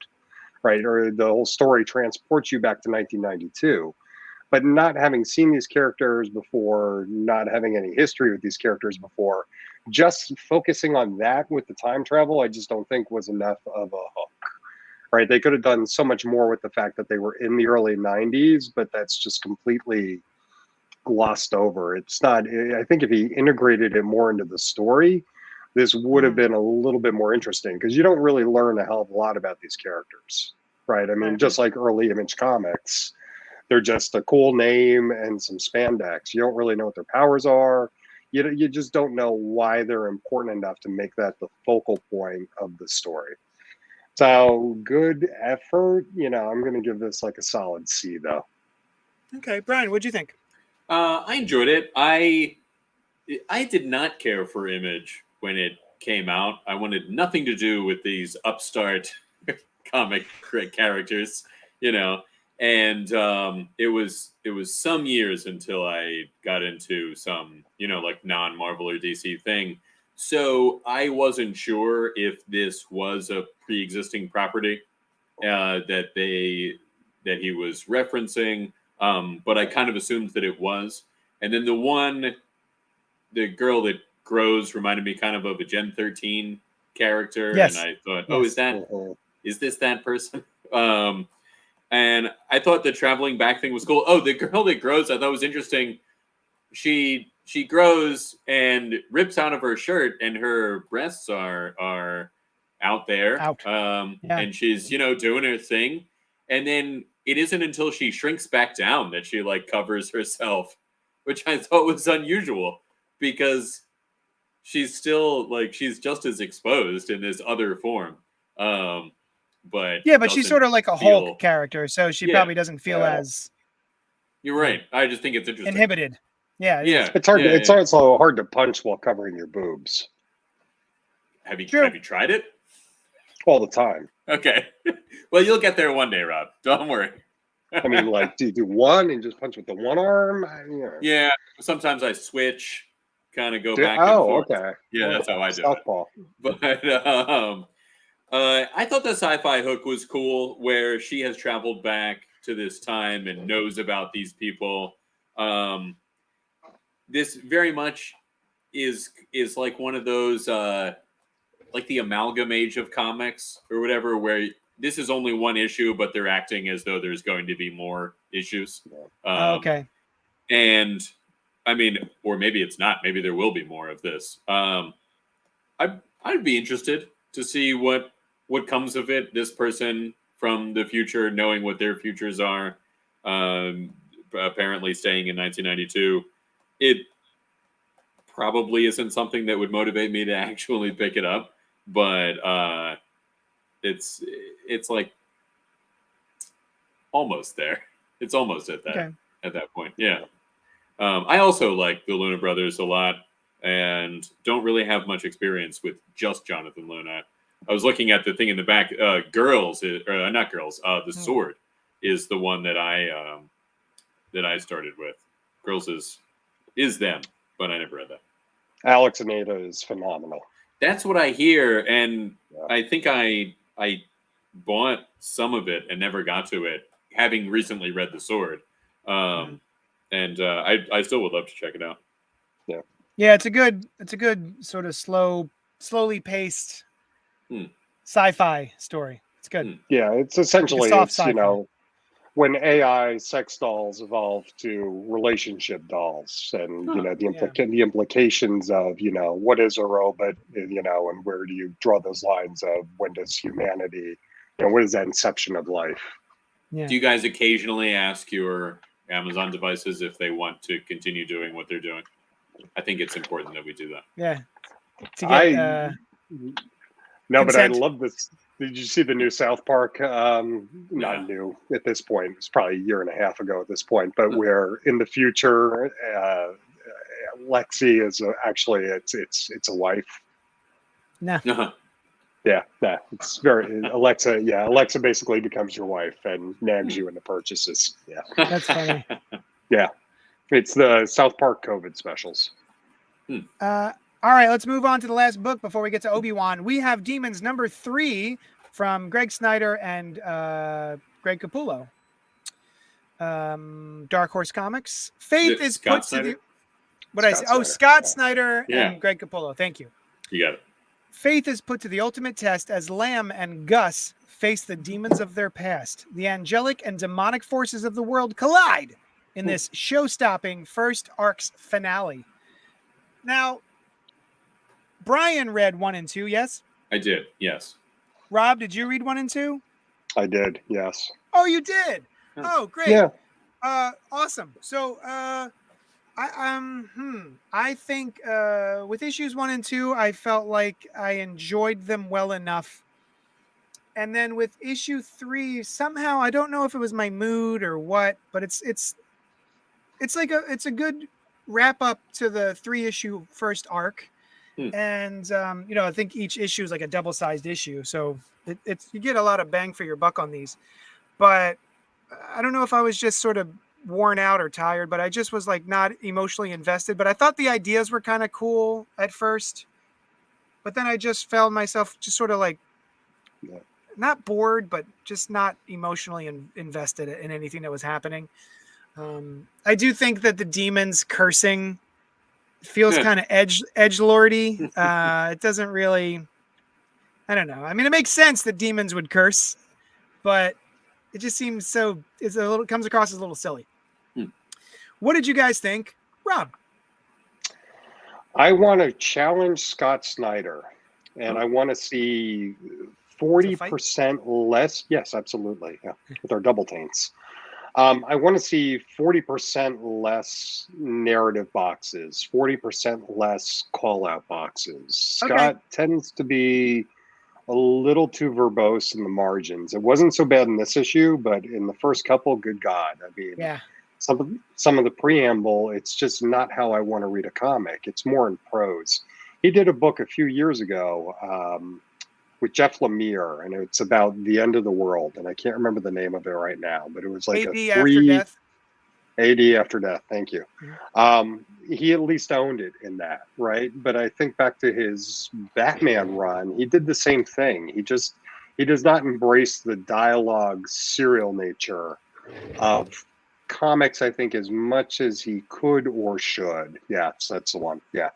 right? Or the whole story transports you back to 1992. But not having seen these characters before, not having any history with these characters before, just focusing on that with the time travel, I just don't think was enough of a hook. Right, they could have done so much more with the fact that they were in the early 90s, but that's just completely glossed over. It's not, I think if he integrated it more into the story, this would have been a little bit more interesting, because you don't really learn a hell of a lot about these characters, right? I mean, just like early Image comics, they're just a cool name and some spandex. You don't really know what their powers are. You just don't know why they're important enough to make that the focal point of the story. So good effort. I'm going to give this like a solid C, though. Okay, Brian, what'd you think? I enjoyed it. I did not care for Image when it came out. I wanted nothing to do with these upstart comic characters, and it was some years until I got into some, like non-Marvel or DC thing. So I wasn't sure if this was a pre-existing property that he was referencing, but I kind of assumed that it was. And then the girl that grows reminded me kind of a Gen 13 character, and I thought, is this that person? And I thought the traveling back thing was cool. Oh, the girl that grows, I thought was interesting. She grows and rips out of her shirt, and her breasts are out there. And she's, doing her thing. And then it isn't until she shrinks back down that she like covers herself, which I thought was unusual, because she's still like, she's just as exposed in this other form. But she's sort of like a Hulk character, so she probably doesn't feel as. You're right. I just think it's interesting. Inhibited. Yeah. It's hard. It's also hard to punch while covering your boobs. Have you tried it? All the time. Okay. Well, you'll get there one day, Rob. Don't worry. I mean, like, do you do one and just punch with the one arm? Yeah. Sometimes I switch, kind of go back and forth. Okay. Yeah, that's how I do Southpaw. it. But I thought the sci-fi hook was cool, where she has traveled back to this time and knows about these people. This very much is like one of those, like the amalgam age of comics or whatever, where this is only one issue, but they're acting as though there's going to be more issues. Okay. And I mean, or maybe it's not. Maybe there will be more of this. I'd be interested to see what comes of it. This person from the future, knowing what their futures are, apparently staying in 1992. It probably isn't something that would motivate me to actually pick it up, but it's like almost there. It's almost at that point. Yeah. I also like the Luna brothers a lot, and don't really have much experience with just Jonathan Luna. I was looking at the thing in the back. Girls, or not girls. The Sword is the one that I started with. Girls is them, but I never read that. Alex and Ada is phenomenal. That's what I hear, and I think I bought some of it and never got to it, having recently read The Sword. And I still would love to check it out. Yeah, it's a good sort of slowly paced sci-fi story. It's good. Yeah, it's essentially soft sci-fi. when AI sex dolls evolved to relationship dolls, and the implications of what is a robot, and where do you draw those lines of when does humanity, what is that inception of life? Yeah. Do you guys occasionally ask your Amazon devices if they want to continue doing what they're doing? I think it's important that we do that. Yeah. To get no, but I consent. love this. Did you see the new South Park? Not new at this point. It's probably a year and a half ago at this point. But where in the future, Lexi is actually it's a wife. No. Uh-huh. Yeah, it's very Alexa. Yeah, Alexa basically becomes your wife and nags you into purchases. Yeah, That's funny. Yeah, it's the South Park COVID specials. All right, let's move on to the last book before we get to Obi-Wan. We have Demons #3 from Greg Snyder and Greg Capullo. Dark Horse Comics. Faith is put to the... What did I say? Oh, Scott Snyder and Greg Capullo. Thank you. You got it. Faith is put to the ultimate test as Lamb and Gus face the demons of their past. The angelic and demonic forces of the world collide in this show-stopping first arc's finale. Now, Brian read 1 and 2, yes? I did, yes. Rob, did you read 1 and 2? I did, yes. Oh, you did? Oh, great. Yeah. Awesome. So, I think with issues 1 and 2, I felt like I enjoyed them well enough. And then with issue 3, somehow I don't know if it was my mood or what, but it's a good wrap up to the 3-issue first arc. And I think each issue is like a double-sized issue, so it's you get a lot of bang for your buck on these. But I don't know if I was just sort of worn out or tired, but I just was like not emotionally invested. But I thought the ideas were kind of cool at first, but then I just found myself just sort of like not bored, but just not emotionally invested in anything that was happening. I do think that the demons cursing feels kind of edgelordy. It doesn't really, I don't know. I mean, it makes sense that demons would curse, but it just seems comes across as a little silly. What did you guys think? Rob? I want to challenge Scott Snyder, and I want to see 40% less. Yes, absolutely. Yeah, with our double taints. I want to see 40% less narrative boxes, 40% less call-out boxes. Scott tends to be a little too verbose in the margins. It wasn't so bad in this issue, but in the first couple, good God. I mean, some of the preamble, it's just not how I want to read a comic. It's more in prose. He did a book a few years ago with Jeff Lemire, and it's about the end of the world, and I can't remember the name of it right now, but it was like AD After Death. AD After Death, thank you. He at least owned it in that, right? But I think back to his Batman run, he did the same thing. He does not embrace the dialogue serial nature of comics, I think, as much as he could or should. Yes, that's the one. Yeah.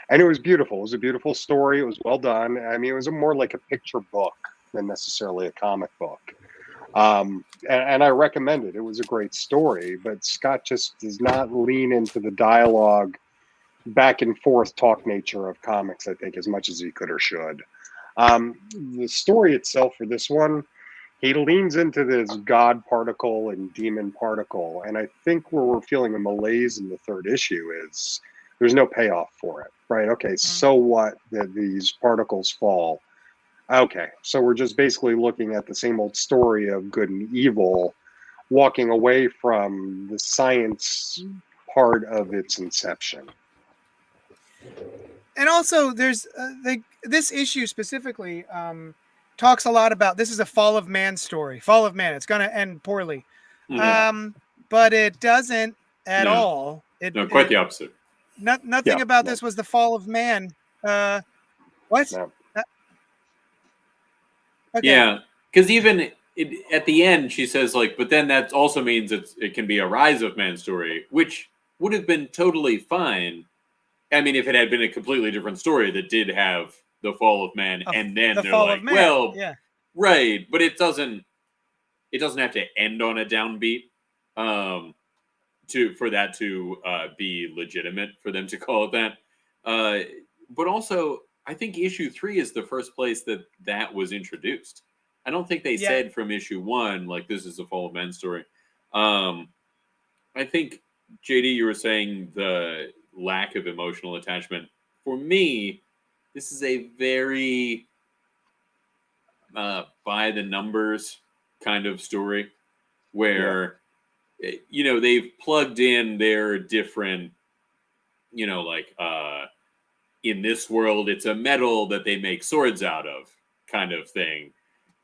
And it was beautiful. It was a beautiful story. It was well done. I mean, it was more like a picture book than necessarily a comic book. And I recommend it. It was a great story, but Scott just does not lean into the dialogue, back and forth talk nature of comics, I think, as much as he could or should. The story itself for this one, he leans into this God particle and demon particle. And I think where we're feeling a malaise in the 3rd issue is there's no payoff for it, right? Okay, so what that these particles fall? Okay, so we're just basically looking at the same old story of good and evil, walking away from the science part of its inception. And also, there's this issue specifically talks a lot about, this is a fall of man story. Fall of man. It's going to end poorly. But it doesn't at all. Quite the opposite. Nothing about this was the fall of man. What? No. Okay. Yeah, because even at the end, she says, like, but then that also means it can be a rise of man story, which would have been totally fine. I mean, if it had been a completely different story that did have the fall of man, and then they're like, well, right, but it doesn't. it doesn't have to end on a downbeat for that to be legitimate for them to call it that. But also, I think issue 3 is the first place that was introduced. I don't think they said from issue 1 like this is a Fall of Men story. I think JD, you were saying the lack of emotional attachment. For me, this is a very by the numbers kind of story where they've plugged in their different, like in this world it's a metal that they make swords out of kind of thing,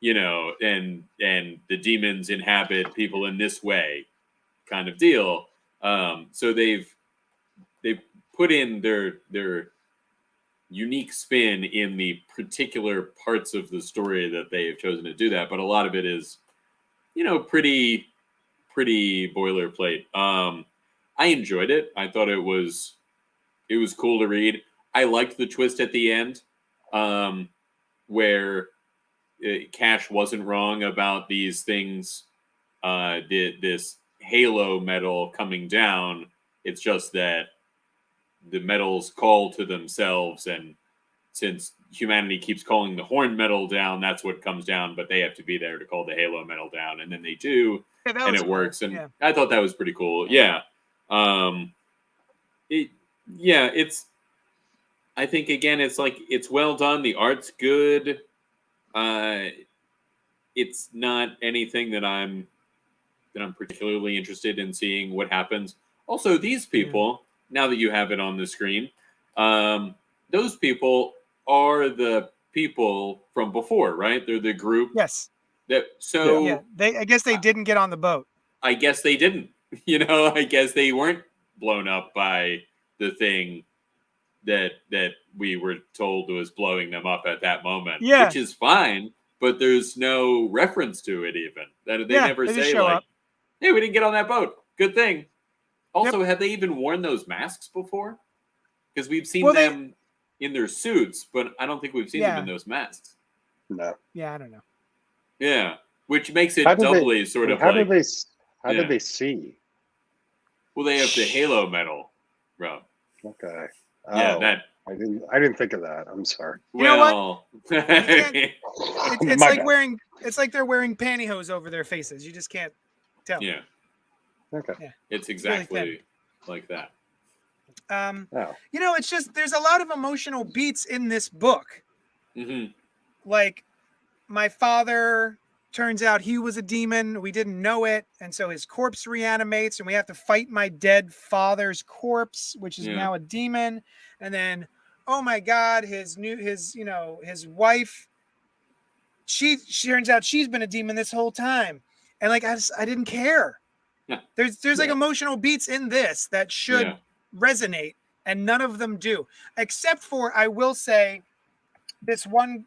and the demons inhabit people in this way kind of deal. So they've put in their unique spin in the particular parts of the story that they have chosen to do that, but a lot of it is, pretty boilerplate. I enjoyed it. I thought it was cool to read. I liked the twist at the end, where Cash wasn't wrong about these things. This halo metal coming down. It's just that the metals call to themselves, and since humanity keeps calling the horn metal down, that's what comes down, but they have to be there to call the halo metal down, and then they do, and it works. And I thought that was pretty cool. Yeah. It's, I think again, it's like, it's well done. The art's good. It's not anything that I'm particularly interested in seeing what happens. Also, these people, now that you have it on the screen, those people are the people from before, right? They're the group. Yes. I guess they didn't get on the boat. I guess they didn't. I guess they weren't blown up by the thing that we were told was blowing them up at that moment. Yeah. Which is fine, but there's no reference to it even. That they never say like, hey, we didn't get on that boat. Good thing. Also, have they even worn those masks before? Because we've seen them in their suits, but I don't think we've seen them in those masks. No. Yeah, I don't know. Yeah, which makes it doubly sort of how like... How did they see? Well, they have the halo metal, Rob. Okay. Yeah, that... I didn't think of that. I'm sorry. You know what? It's like they're wearing pantyhose over their faces. You just can't tell. Yeah. Okay. Yeah. It's exactly like that. It's just there's a lot of emotional beats in this book. Mm-hmm. Like, my father, turns out he was a demon. We didn't know it, and so his corpse reanimates, and we have to fight my dead father's corpse, which is now a demon. And then, oh my God, his wife. She turns out she's been a demon this whole time, and like I didn't care. Yeah. There's like emotional beats in this that should resonate, and none of them do, except for, I will say, this one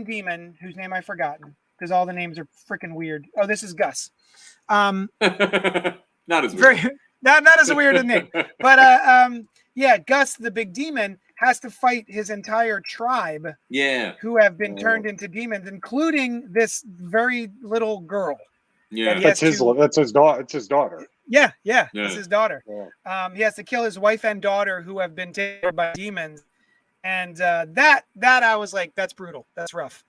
demon whose name I've forgotten because all the names are freaking weird. Oh, this is Gus. Not as weird. Not as weird a name, but Gus, the big demon, has to fight his entire tribe. Yeah. Who have been turned into demons, including this very little girl. Yeah. That's his daughter. It's his daughter. Yeah. It's his daughter. Yeah. He has to kill his wife and daughter who have been taken by demons. And that I was like, that's brutal. That's rough.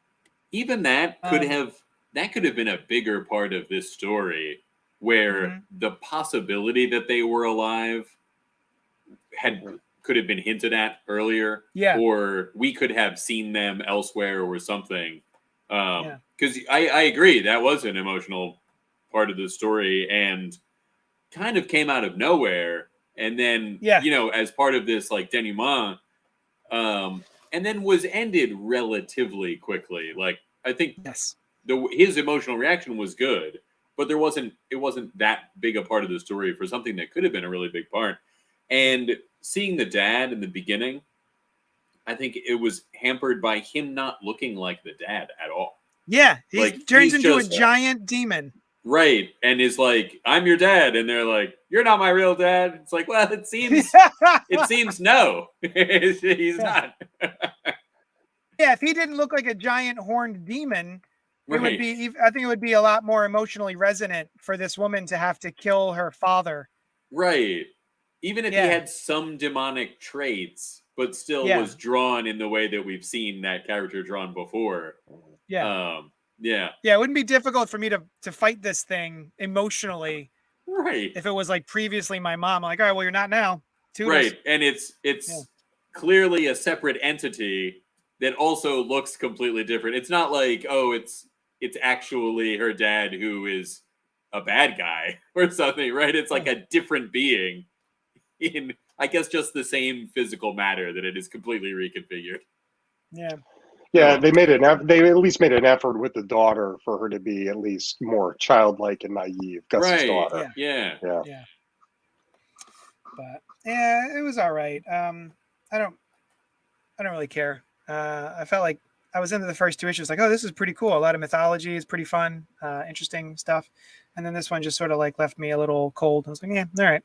Even that could have been a bigger part of this story, where the possibility that they were alive could have been hinted at earlier. Yeah. Or we could have seen them elsewhere or something. Because I agree, that was an emotional part of the story and kind of came out of nowhere. And then, as part of this like denouement, and then was ended relatively quickly. Like, I think his emotional reaction was good, but it wasn't that big a part of the story for something that could have been a really big part. And seeing the dad in the beginning, I think it was hampered by him not looking like the dad at all. Yeah, he turns into a giant demon. Right, and is like, I'm your dad, and they're like, you're not my real dad. It's like, well, it seems no, he's not. Yeah, if he didn't look like a giant horned demon, It would be. I think it would be a lot more emotionally resonant for this woman to have to kill her father. Right. Even if he had some demonic traits, but still was drawn in the way that we've seen that character drawn before. Yeah. Yeah. It wouldn't be difficult for me to fight this thing emotionally. Right. If it was like previously my mom, I'm like, all right, well, you're not now. Toodles. Right. And it's clearly a separate entity that also looks completely different. It's not like, oh, it's actually her dad who is a bad guy or something, right? It's like a different being in, I guess, just the same physical matter that it is completely reconfigured. Yeah, they at least made an effort with the daughter for her to be at least more childlike and naive. Gus's daughter. Yeah. But it was all right. I don't really care. I felt like I was into the first two issues, like, oh, this is pretty cool. A lot of mythology, it's pretty fun, interesting stuff. And then this one just sort of like left me a little cold. I was like, yeah, all right.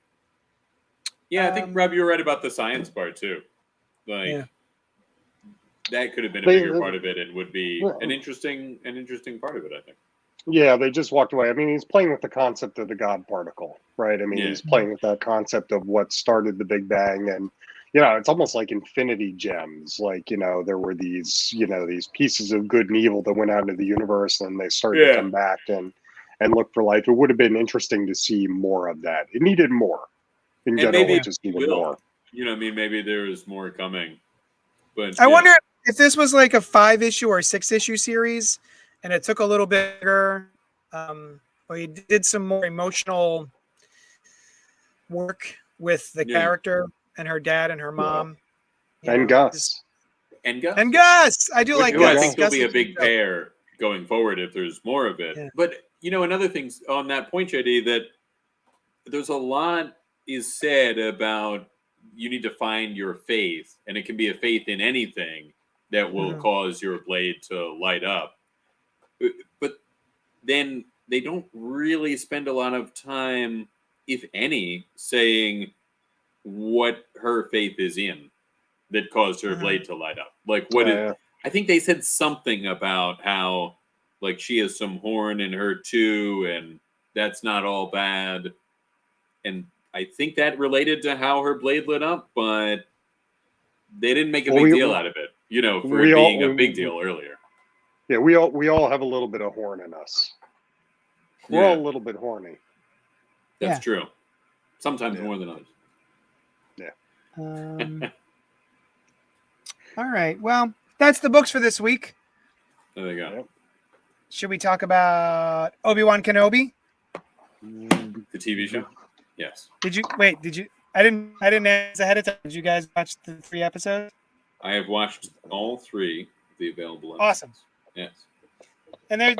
Yeah, I think Rob, you were right about the science part too. Like that could have been a bigger part of it, and would be an interesting part of it, I think. Yeah, they just walked away. I mean, he's playing with the concept of the God particle, right? I mean, he's playing with that concept of what started the Big Bang, and it's almost like infinity gems. Like, there were these, these pieces of good and evil that went out into the universe, and they started to come back and look for life. It would have been interesting to see more of that. It needed more. In general, maybe just needed more. Maybe there's more coming. But I wonder if this was like a 5-issue or 6-issue series, and it took a little bigger, or you did some more emotional work with the character and her dad and her mom. And Gus. And Gus. And Gus. I do like Gus. I think there'll be a big pair going forward if there's more of it. Yeah. But, another thing on that point, JD, that there's a lot is said about you need to find your faith, and it can be a faith in anything that will cause your blade to light up. But then they don't really spend a lot of time, if any, saying what her faith is in that caused her blade to light up. Like, I think they said something about how, like, she has some horn in her too, and that's not all bad. And I think that related to how her blade lit up, but they didn't make a big deal out of it, for it being a big deal earlier. Yeah, we all have a little bit of horn in us. We're all a little bit horny. That's true. Sometimes more than others. Yeah. All right. Well, that's the books for this week. There you go. Should we talk about Obi-Wan Kenobi? The TV show? Yes. Did you I didn't ask ahead of time. Did you guys watch the 3 episodes? I have watched all 3 of the available episodes. Awesome. Yes. And there,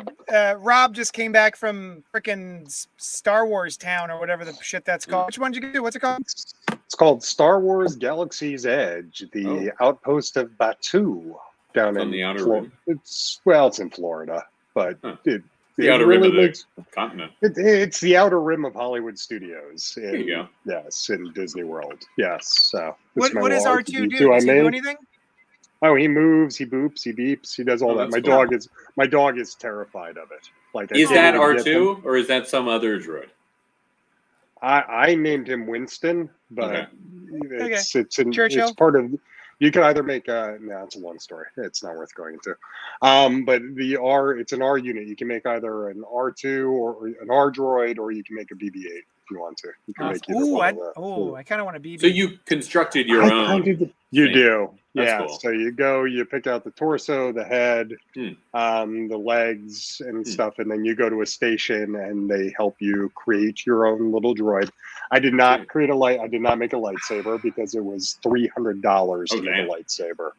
Rob just came back from freaking Star Wars Town or whatever the shit that's called. Which one did you do? What's it called? It's called Star Wars Galaxy's Edge, the outpost of Batuu down in the outer rim. It's in Florida, but the outer rim of the continent. It's the outer rim of Hollywood Studios. There you go. Yes, in Disney World. Yes. So what does R2 do? Does he do anything? Oh, he moves, he boops, he beeps, he does all that. My dog is terrified of it. Like, is that R2 or is that some other droid? I named him Winston, but it's part of. You can either make it's a long story. It's not worth going into. But it's an R unit. You can make either an R2 or an R droid, or you can make a BB-8 if you want to. You can make either one of that. I kind of want a BB-8. So you constructed your own. You do. That's cool. So you pick out the torso, the head, the legs and stuff, and then you go to a station and they help you create your own little droid. I did not I did not make a lightsaber because it was $300 to make a lightsaber.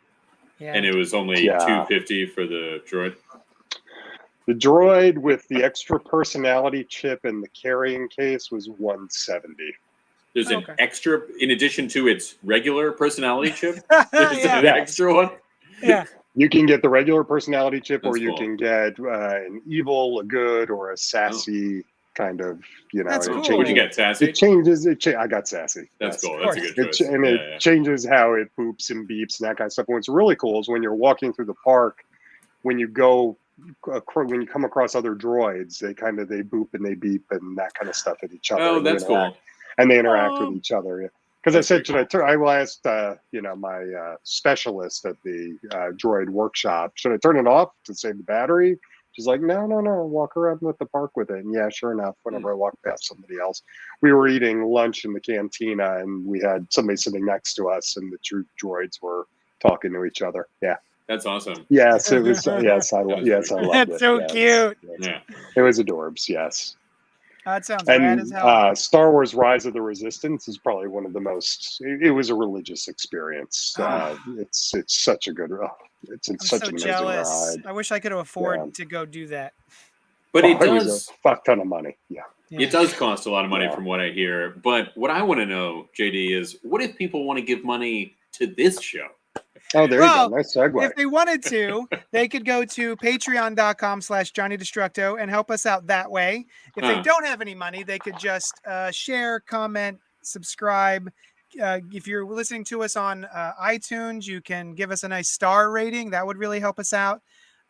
Yeah. And it was only $250 for the droid. The droid with the extra personality chip and the carrying case was $170. There's an extra, in addition to its regular personality chip, there's an extra one? Yeah. You can get the regular personality chip, or you can get an evil, a good, or a sassy kind of, That's cool. Would you get sassy? It changes. I got sassy. That's cool. That's a good choice. It changes how it boops and beeps and that kind of stuff. What's really cool is when you're walking through the park, when you go when you come across other droids, they boop and they beep and that kind of stuff at each other. Oh, and they that's interact- cool. And they interact with each other. Because I said, That's I will ask, my specialist at the droid workshop, should I turn it off to save the battery? She's like, no, walk around with the park with it. And yeah, sure enough, whenever I walk past somebody else, we were eating lunch in the cantina and we had somebody sitting next to us and the two droids were talking to each other. Yeah. That's awesome. Yes, it was. Yes, I loved That's it. so Yes, cute. yes. Yeah. It was adorbs. Yes. That sounds rad as And hell. Star Wars: Rise of the Resistance is probably one of the most. It was a religious experience. It's such a good. It's I'm such so an amazing jealous. ride. I wish I could afford Yeah. to go do that. But it It was does. a fuck ton of money. Yeah. It does cost a lot of money Yeah. from what I hear. But what I want to know, JD, is what if people want to give money to this show? Oh, there Well, you go. Nice segue. If they wanted to, they could go to patreon.com/JohnnyDestructo and help us out that way. If they don't have any money, they could just share, comment, subscribe. If you're listening to us on iTunes, you can give us a nice star rating. That would really help us out.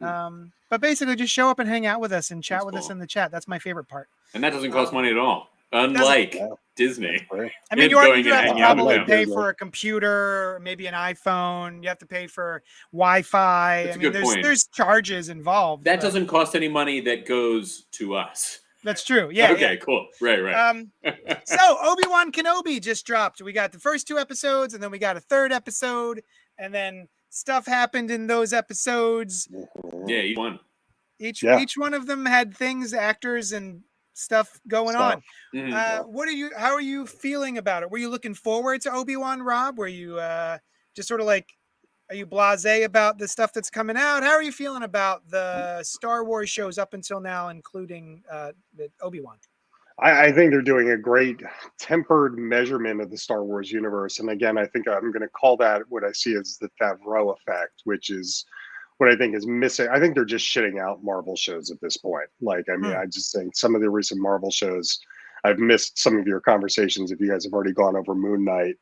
But basically, just show up and hang out with us and chat That's with us cool. in the chat. That's my favorite part. And that doesn't cost money at all. Unlike Yeah. Disney. Right. I mean, And you going do and have to hanging out with probably them. pay for a computer, maybe an iPhone. You have to pay for Wi-Fi. That's I a mean, good point. there's charges involved. That but- doesn't cost any money that goes to us. That's true. Yeah. Okay, cool. Right. So Obi-Wan Kenobi just dropped. We got the first 2 episodes, and then we got a 3rd episode, and then stuff happened in those episodes. Yeah, each one. Each Yeah. one of them had things, actors, and stuff going on. Mhm. How are you feeling about it? Were you looking forward to Obi-Wan, Rob? Were you just sort of like, are you blasé about the stuff that's coming out? How are you feeling about the Star Wars shows up until now, including the Obi-Wan? I think they're doing a great tempered measurement of the Star Wars universe. And again, I think I'm going to call that what I see as the Favreau effect, which is what I think is missing. I think they're just shitting out Marvel shows at this point. Like, I mean, I just think some of the recent Marvel shows, I've missed some of your conversations if you guys have already gone over Moon Knight.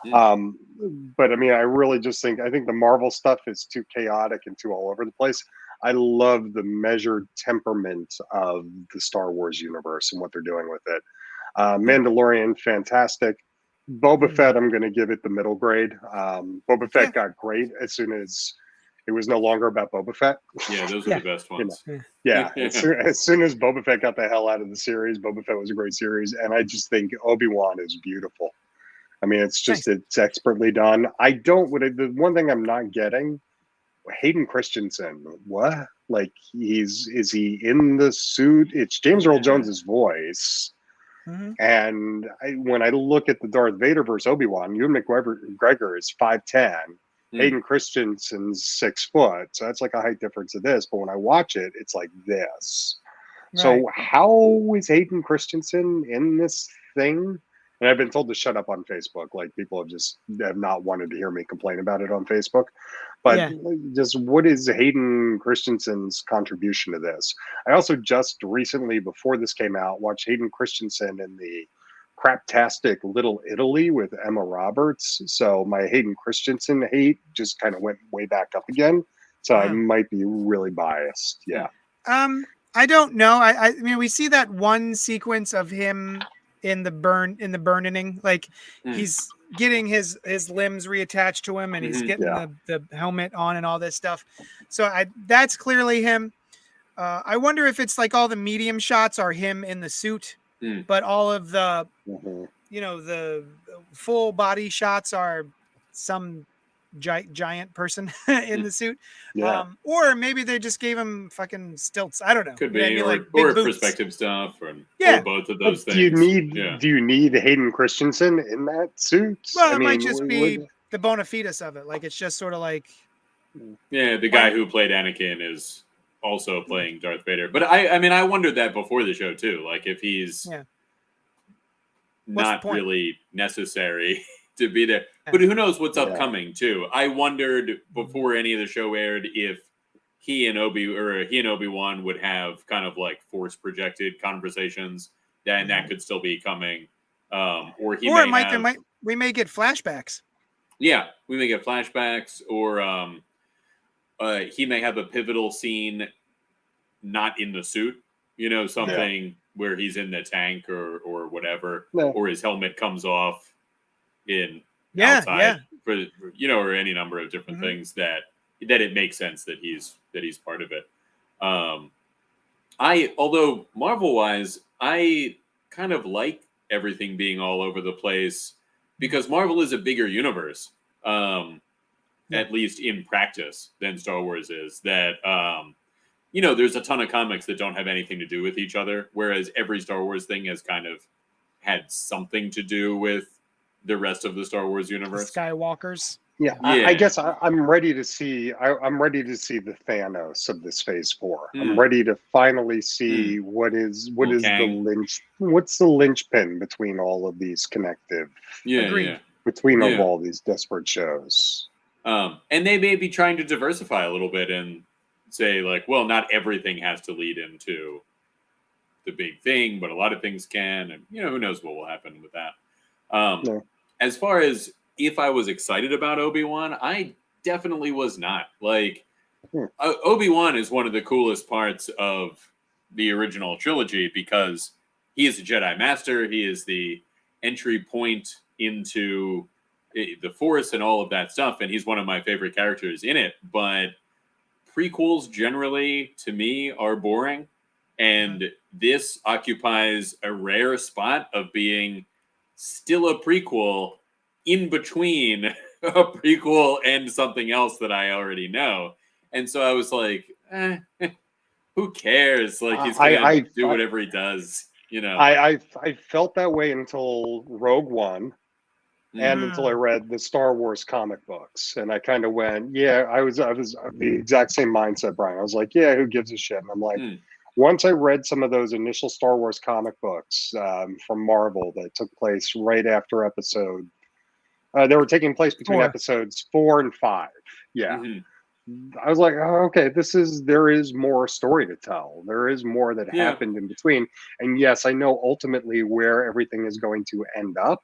But I mean, I really just think, I think the Marvel stuff is too chaotic and too all over the place. I love the measured temperament of the Star Wars universe and what they're doing with it. Mandalorian, fantastic. Boba Fett, I'm going to give it the middle grade. Boba Fett got great as soon as it was no longer about Boba Fett. Yeah, those are the best ones. Yeah, as soon as Boba Fett got the hell out of the series, Boba Fett was a great series. And I just think Obi-Wan is beautiful. I mean, it's just, it's expertly done. The one thing I'm not getting, Hayden Christensen, what? Like, is he in the suit? It's James Earl Jones's voice. And when I look at the Darth Vader versus Obi-Wan, Ewan McGregor is 5'10". Hayden Christensen's 6 foot. So that's like a height difference of this. But when I watch it, it's like this. Right. So how is Hayden Christensen in this thing? And I've been told to shut up on Facebook. Like, people have not wanted to hear me complain about it on Facebook. But just what is Hayden Christensen's contribution to this? I also just recently, before this came out, watched Hayden Christensen in the craptastic Little Italy with Emma Roberts. So my Hayden Christensen hate just kind of went way back up again. So I might be really biased. Yeah. I don't know. I mean, we see that one sequence of him in the burning, like he's getting his limbs reattached to him and he's getting the helmet on and all this stuff. So that's clearly him. I wonder if it's like all the medium shots are him in the suit, but all of the, the full body shots are some giant person in the suit. Or maybe they just gave him fucking stilts. I don't know. Could be, like or big boots. perspective stuff, or both of those things. Do you need Hayden Christensen in that suit? Well, it might just be the bona fides of it. Like, it's just sort of like, the guy who played Anakin is also playing Darth Vader. But I mean, I wondered that before the show too. Like, if he's not really necessary to be there. But who knows what's upcoming too. I wondered before any of the show aired if he and Obi-Wan would have kind of like force projected conversations, and that could still be coming. We may get flashbacks. Yeah, we may get flashbacks, or he may have a pivotal scene not in the suit, something where he's in the tank or whatever, or his helmet comes off outside for or any number of different things that it makes sense that he's part of it. Although Marvel wise, I kind of like everything being all over the place because Marvel is a bigger universe, at least in practice, than Star Wars is. That there's a ton of comics that don't have anything to do with each other, whereas every Star Wars thing has kind of had something to do with the rest of the Star Wars universe. The Skywalkers. Yeah, I guess I'm ready to see. I'm ready to see the Thanos of this Phase 4. I'm ready to finally see what's the linchpin between all of these connective. Between all these disparate shows. And they may be trying to diversify a little bit and say like, well, not everything has to lead into the big thing, but a lot of things can, and who knows what will happen with that. As far as if I was excited about Obi-Wan, I definitely was not. Like, Obi-Wan is one of the coolest parts of the original trilogy because he is a Jedi Master. He is the entry point into the Force and all of that stuff, and he's one of my favorite characters in it. But prequels generally, to me, are boring, and this occupies a rare spot of being still a prequel in between a prequel and something else that I already know. And so I was like, who cares? Like, he's gonna do whatever he does, I felt that way until Rogue One and until I read the Star Wars comic books. And I kind of went, I was the exact same mindset, Brian. I was like, who gives a shit? And I'm like, once I read some of those initial Star Wars comic books from Marvel that took place right after episode, they were taking place between episodes 4 and 5. I was like, oh, okay, there is more story to tell. There is more that happened in between. And yes, I know ultimately where everything is going to end up.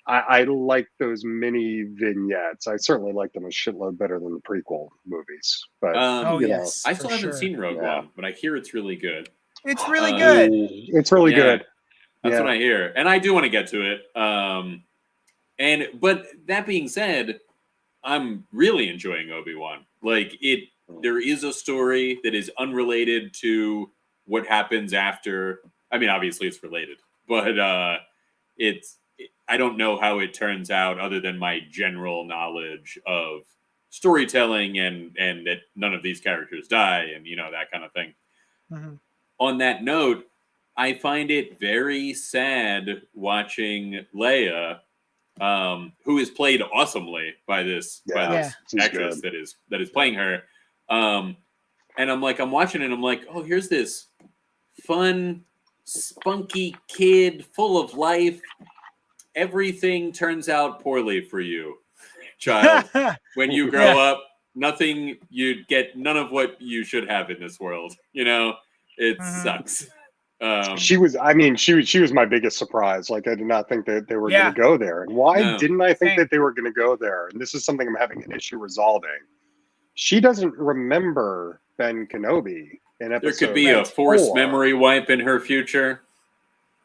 I like those mini vignettes. I certainly like them a shitload better than the prequel movies. But I still haven't seen Rogue One, but I hear it's really good. It's really good. It's really good. That's what I hear, and I do want to get to it. But that being said, I'm really enjoying Obi-Wan. Like there is a story that is unrelated to what happens after. I mean, obviously it's related, but I don't know how it turns out other than my general knowledge of storytelling and that none of these characters die and that kind of thing. On that note, I find it very sad watching Leia, who is played awesomely by this actress that is playing her. And I'm watching it and I'm like, oh, here's this fun, spunky kid full of life. Everything turns out poorly for you, child. When you grow up, you get none of what you should have in this world. It sucks. She was my biggest surprise. Like, I did not think that they were going to go there. And why didn't I think that they were going to go there? And this is something I'm having an issue resolving. She doesn't remember Ben Kenobi in episode. There could be a forced memory wipe in her future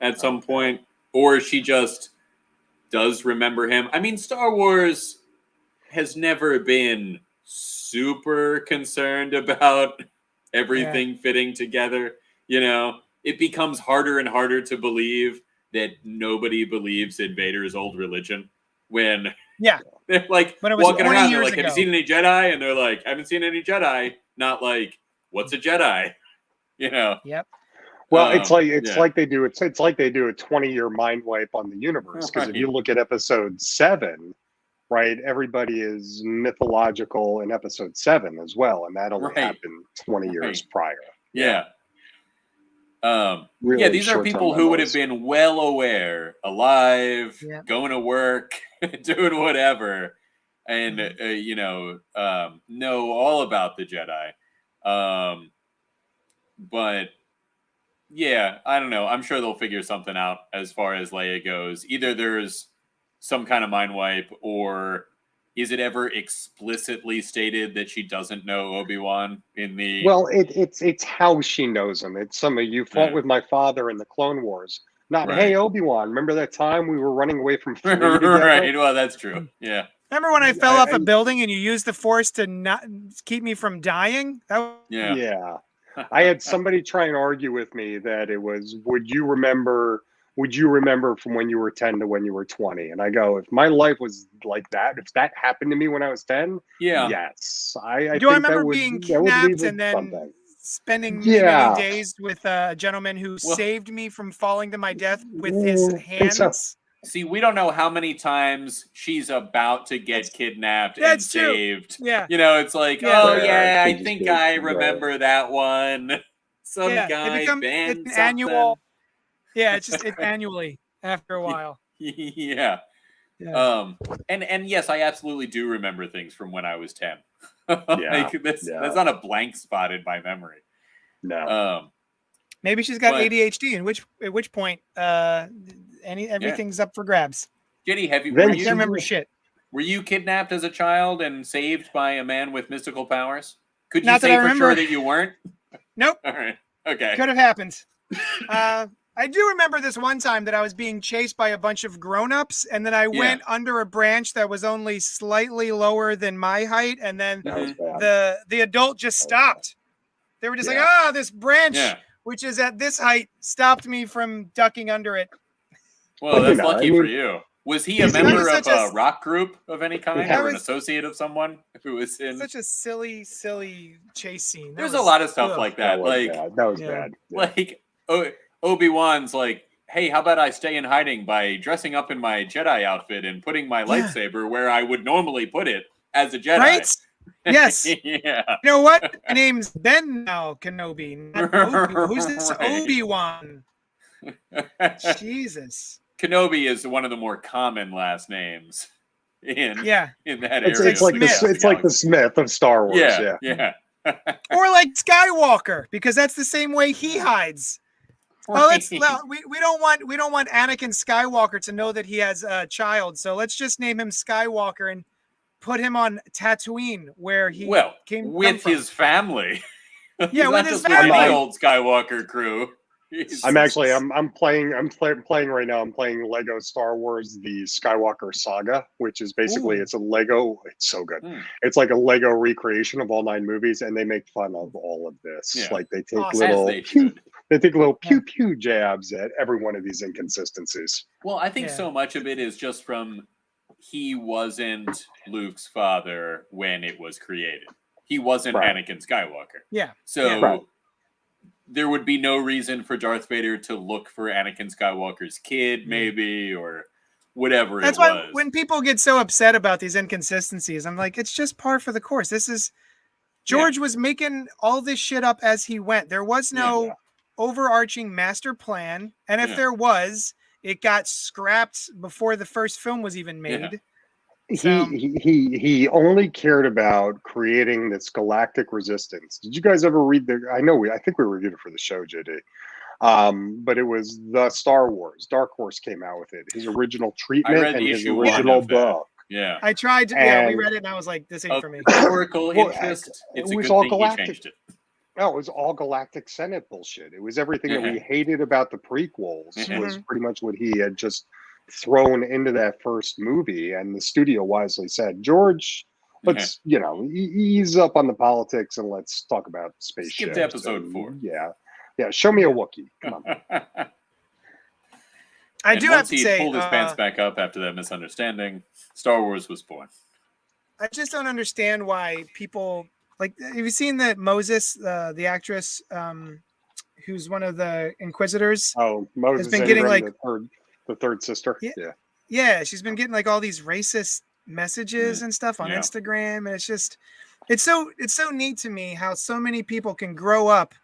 at some point, or she just does remember him. I mean, Star Wars has never been super concerned about everything fitting together. It becomes harder and harder to believe that nobody believes in Vader's old religion when they're like walking around. They're like, have you seen any Jedi? And they're like, I haven't seen any Jedi. Not like, what's a Jedi? Yep. Well, it's like they do a 20-year mind wipe on the universe, because if you look at episode 7, right, everybody is mythological in episode 7 as well, and that only happened 20 years prior. Really these are people who would have been well aware, alive, going to work, doing whatever, and know all about the Jedi. But I don't know. I'm sure they'll figure something out as far as Leia goes. Either there's some kind of mind wipe, or is it ever explicitly stated that she doesn't know Obi-Wan in the? Well, it's how she knows him. It's some of you fought with my father in the Clone Wars. Not, Right. hey, Obi-Wan, remember that time we were running away from Flea together? Right. Well, that's true. Yeah. Remember when I fell off a building and you used the Force to not keep me from dying? Yeah. Yeah. I had somebody try and argue with me that it was, would you remember from when you were 10 to when you were 20? And I go, if my life was like that, if that happened to me when I was 10, Yeah. yes. I Do I think remember being kidnapped and then spending many days with a gentleman who saved me from falling to my death with his hands? See, we don't know how many times she's about to get kidnapped and saved. Yeah. You know, it's like, I think I remember that one. Some guy banned it's annual. Yeah, it's annually after a while. Yeah. And yes, I absolutely do remember things from when I was 10. That's not a blank spot in my memory. No. Maybe she's got ADHD, at which point everything's up for grabs. Jenny, I can't remember shit. Were you kidnapped as a child and saved by a man with mystical powers? Could you say for sure that you weren't? Nope. All right. Okay. Could have happened. I do remember this one time that I was being chased by a bunch of grown-ups, and then I went under a branch that was only slightly lower than my height, and then the adult just stopped. They were just like, this branch, which is at this height, stopped me from ducking under it. Well, that's lucky for you. Was he a member of a rock group of any kind, or an associate of someone who was in? Such a silly chase scene. There's a lot of stuff like that. That was bad. Like Obi-Wan's like, hey, how about I stay in hiding by dressing up in my Jedi outfit and putting my lightsaber where I would normally put it as a Jedi. Right? Yes. Yeah. You know what? My name's Ben now, Kenobi. Who's this Obi-Wan? Jesus. Kenobi is one of the more common last names in that area. It's like the Smith of Star Wars. Yeah. Or like Skywalker, because that's the same way he hides. Well, we don't want Anakin Skywalker to know that he has a child, so let's just name him Skywalker and put him on Tatooine, where he came with from. His family. Yeah, with his family. The old Skywalker crew. I'm playing right now. I'm playing Lego Star Wars: The Skywalker Saga, which is basically it's a Lego. It's so good. It's like a Lego recreation of all 9 movies, and they make fun of all of this. Yeah. Like they take little pew pew jabs at every one of these inconsistencies. Well, I think so much of it is just from he wasn't Luke's father when it was created. He wasn't Anakin Skywalker. Yeah. So there would be no reason for Darth Vader to look for Anakin Skywalker's kid, maybe, or whatever. That's why when people get so upset about these inconsistencies, I'm like, it's just par for the course. This is George was making all this shit up as he went. There was no overarching master plan, and if there was, it got scrapped before the first film was even made. He only cared about creating this galactic resistance. Did you guys ever read I think we reviewed it for the show, JD. But it was the Star Wars. Dark Horse came out with it. His original treatment and his original book. Yeah. I tried to we read it and I was like, this ain't for me. Historical interest. It's a good thing he changed it. No, it was all galactic Senate bullshit. It was everything that we hated about the prequels was pretty much what he had just thrown into that first movie, and the studio wisely said, George, let's ease up on the politics and let's talk about spaceships. Skip to episode 4. Show me a Wookiee. Come on. I do have to say, pulled his pants back up after that misunderstanding. Star Wars was born. I just don't understand why people like. Have you seen that Moses, the actress, who's one of the Inquisitors? Oh, Moses has been getting like the third sister. Yeah, she's been getting like all these racist messages and stuff on Instagram, and it's so neat to me how so many people can grow up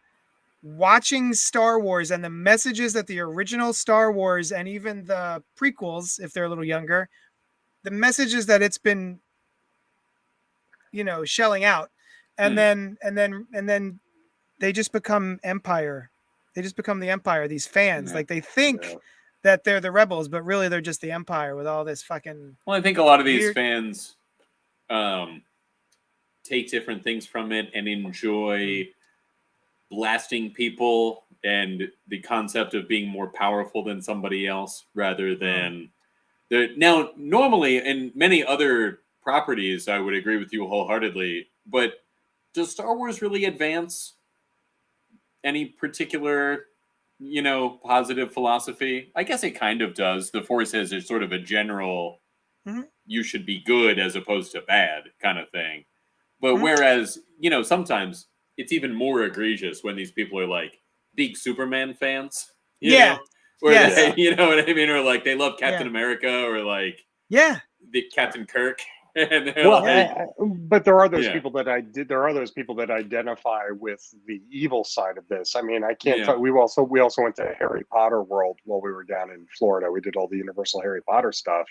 watching Star Wars and the messages that the original Star Wars and even the prequels, if they're a little younger, the messages that it's been shelling out, and then they just become Empire. They just become the Empire. These fans, like they think that they're the rebels, but really they're just the Empire with all this fucking. Well, I think a lot of these fans take different things from it and enjoy blasting people and the concept of being more powerful than somebody else rather than now normally in many other properties I would agree with you wholeheartedly, but does Star Wars really advance any particular positive philosophy? I guess it kind of does. The Force is sort of a general you should be good as opposed to bad kind of thing. But whereas, sometimes it's even more egregious when these people are like big Superman fans, you know? Or they, you know what I mean? Or like they love Captain America or like the Captain Kirk. And but there are those people that identify with the evil side of this. I mean, I can't. We also went to Harry Potter World while we were down in Florida. We did all the Universal Harry Potter stuff.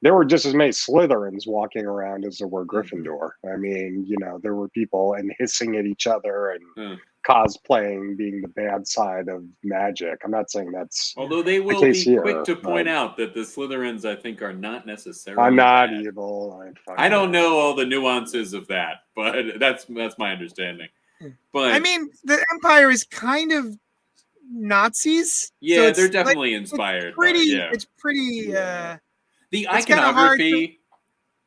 There were just as many Slytherins walking around as there were Gryffindor. I mean, there were people and hissing at each other and cosplaying being the bad side of magic. I'm not saying that's although they will be quick to point out that the Slytherins, I think, are not necessarily I'm not bad. evil. I don't know all the nuances of that, but that's my understanding. But I mean, the Empire is kind of Nazis. Yeah, so they're definitely inspired. It's pretty. The iconography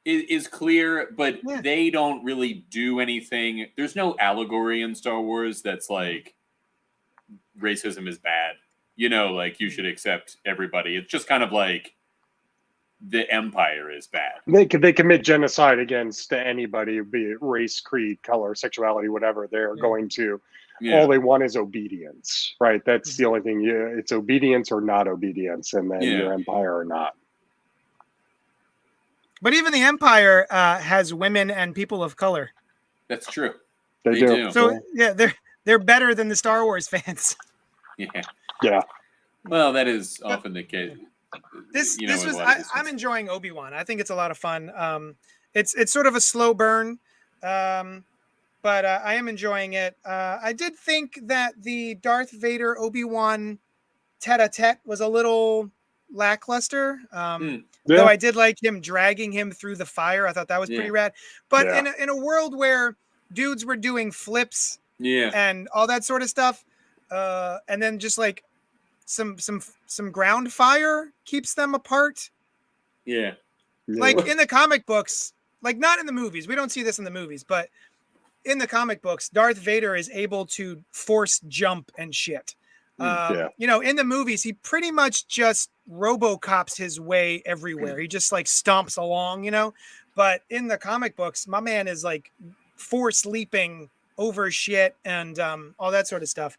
is clear, but they don't really do anything. There's no allegory in Star Wars that's like racism is bad. Like you should accept everybody. It's just kind of like the Empire is bad. They commit genocide against anybody, be it race, creed, color, sexuality, whatever. They're going to. All they want is obedience, right? That's the only thing. It's obedience or not obedience, and then your Empire or not. But even the Empire has women and people of color. That's true. They do. So they're better than the Star Wars fans. Yeah. Well, that is often the case. I'm enjoying Obi-Wan. I think it's a lot of fun. It's sort of a slow burn, but I am enjoying it. I did think that the Darth Vader Obi-Wan tete-a-tete was a little lackluster. Though I did like him dragging him through the fire. I thought that was pretty rad. But in a world where dudes were doing flips and all that sort of stuff, and then just like some ground fire keeps them apart. Like in the comic books, like not in the movies. We don't see this in the movies, but in the comic books, Darth Vader is able to force jump and shit. In the movies, he pretty much just RoboCops his way everywhere. He just like stomps along, But in the comic books, my man is like force leaping over shit and all that sort of stuff.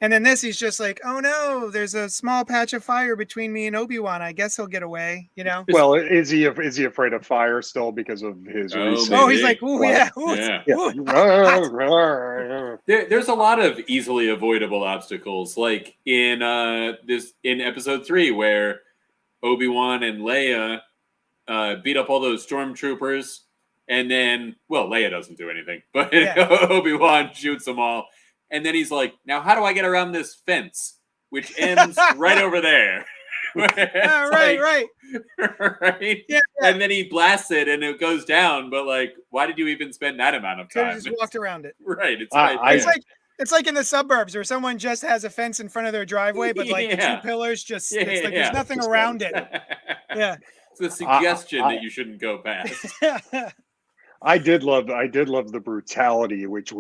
And then this, he's just like, oh no, there's a small patch of fire between me and Obi-Wan. I guess he'll get away, Well, is he afraid of fire still because of his recent? Oh, he's like, ooh, There's a lot of easily avoidable obstacles, like in episode 3 where Obi-Wan and Leia beat up all those stormtroopers, and then Leia doesn't do anything, but Obi-Wan shoots them all. And then he's like, now how do I get around this fence? Which ends right over there. Right. Yeah. And then he blasts it and it goes down. But like, why did you even spend that amount of time? Just walked around it. Right. It's like in the suburbs where someone just has a fence in front of their driveway, but like the 2 pillars just it's like there's nothing around it. It's a suggestion that you shouldn't go past. I did love the brutality with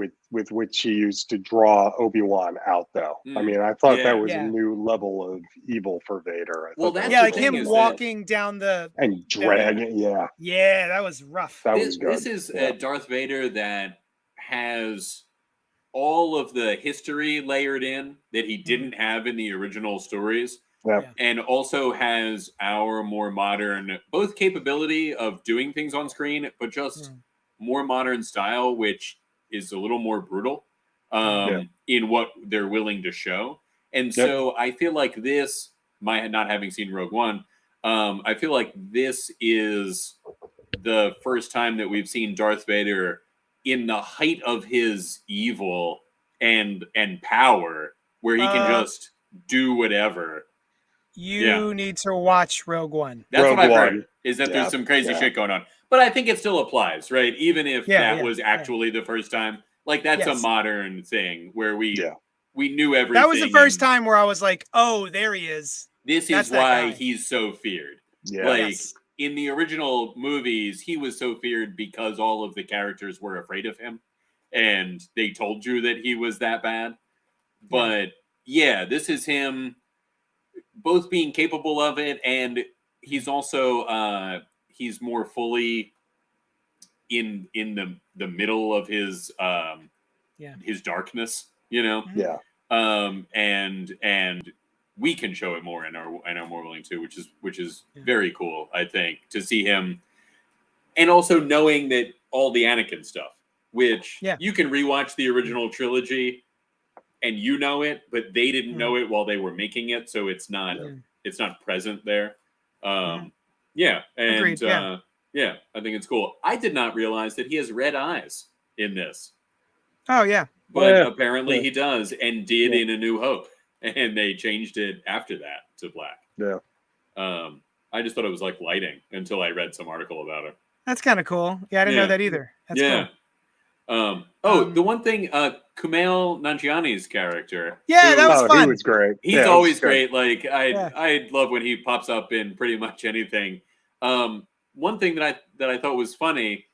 which he used to draw Obi-Wan out, though. I mean, I thought that was a new level of evil for Vader. That's like him walking down the and dragging. Yeah, that was rough. That was good. This is a Darth Vader that has all of the history layered in that he didn't have in the original stories. And also has our more modern, both capability of doing things on screen, but just more modern style, which is a little more brutal in what they're willing to show. And so I feel like this, not having seen Rogue One, I feel like this is the first time that we've seen Darth Vader in the height of his evil and power, where he can just do whatever. You need to watch Rogue One. That's what I've heard, is that there's some crazy shit going on. But I think it still applies, right? Even if that was actually the first time. Like, that's a modern thing where we knew everything. That was the first time where I was like, oh, there he is. This is why he's so feared. Yeah. Like, in the original movies, he was so feared because all of the characters were afraid of him. And they told you that he was that bad. But, yeah, this is him both being capable of it, and he's also he's more fully in the middle of his darkness, you know. And we can show it more in our Morrowind too, which is very cool, I think, to see him, and also knowing that all the Anakin stuff, which you can rewatch the original trilogy and you know it, but they didn't know it while they were making it, so it's not present there. Yeah, and Agreed, yeah, I think it's cool. I did not realize that he has red eyes in this. Oh yeah, but apparently he does, and did in A New Hope, and they changed it after that to black. Yeah. I just thought it was like lighting until I read some article about it. That's kind of cool. Yeah, I didn't know that either. That's cool. The one thing, Kumail Nanjiani's character. Yeah, that was fun. He was great. He's always great. Like I love when he pops up in pretty much anything. One thing that I thought was funny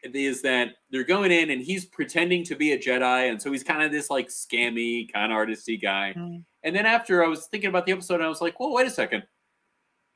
is that they're going in and he's pretending to be a Jedi, and so he's kind of this like scammy, kind of artisty guy. And then after I was thinking about the episode, I was like, well, wait a second.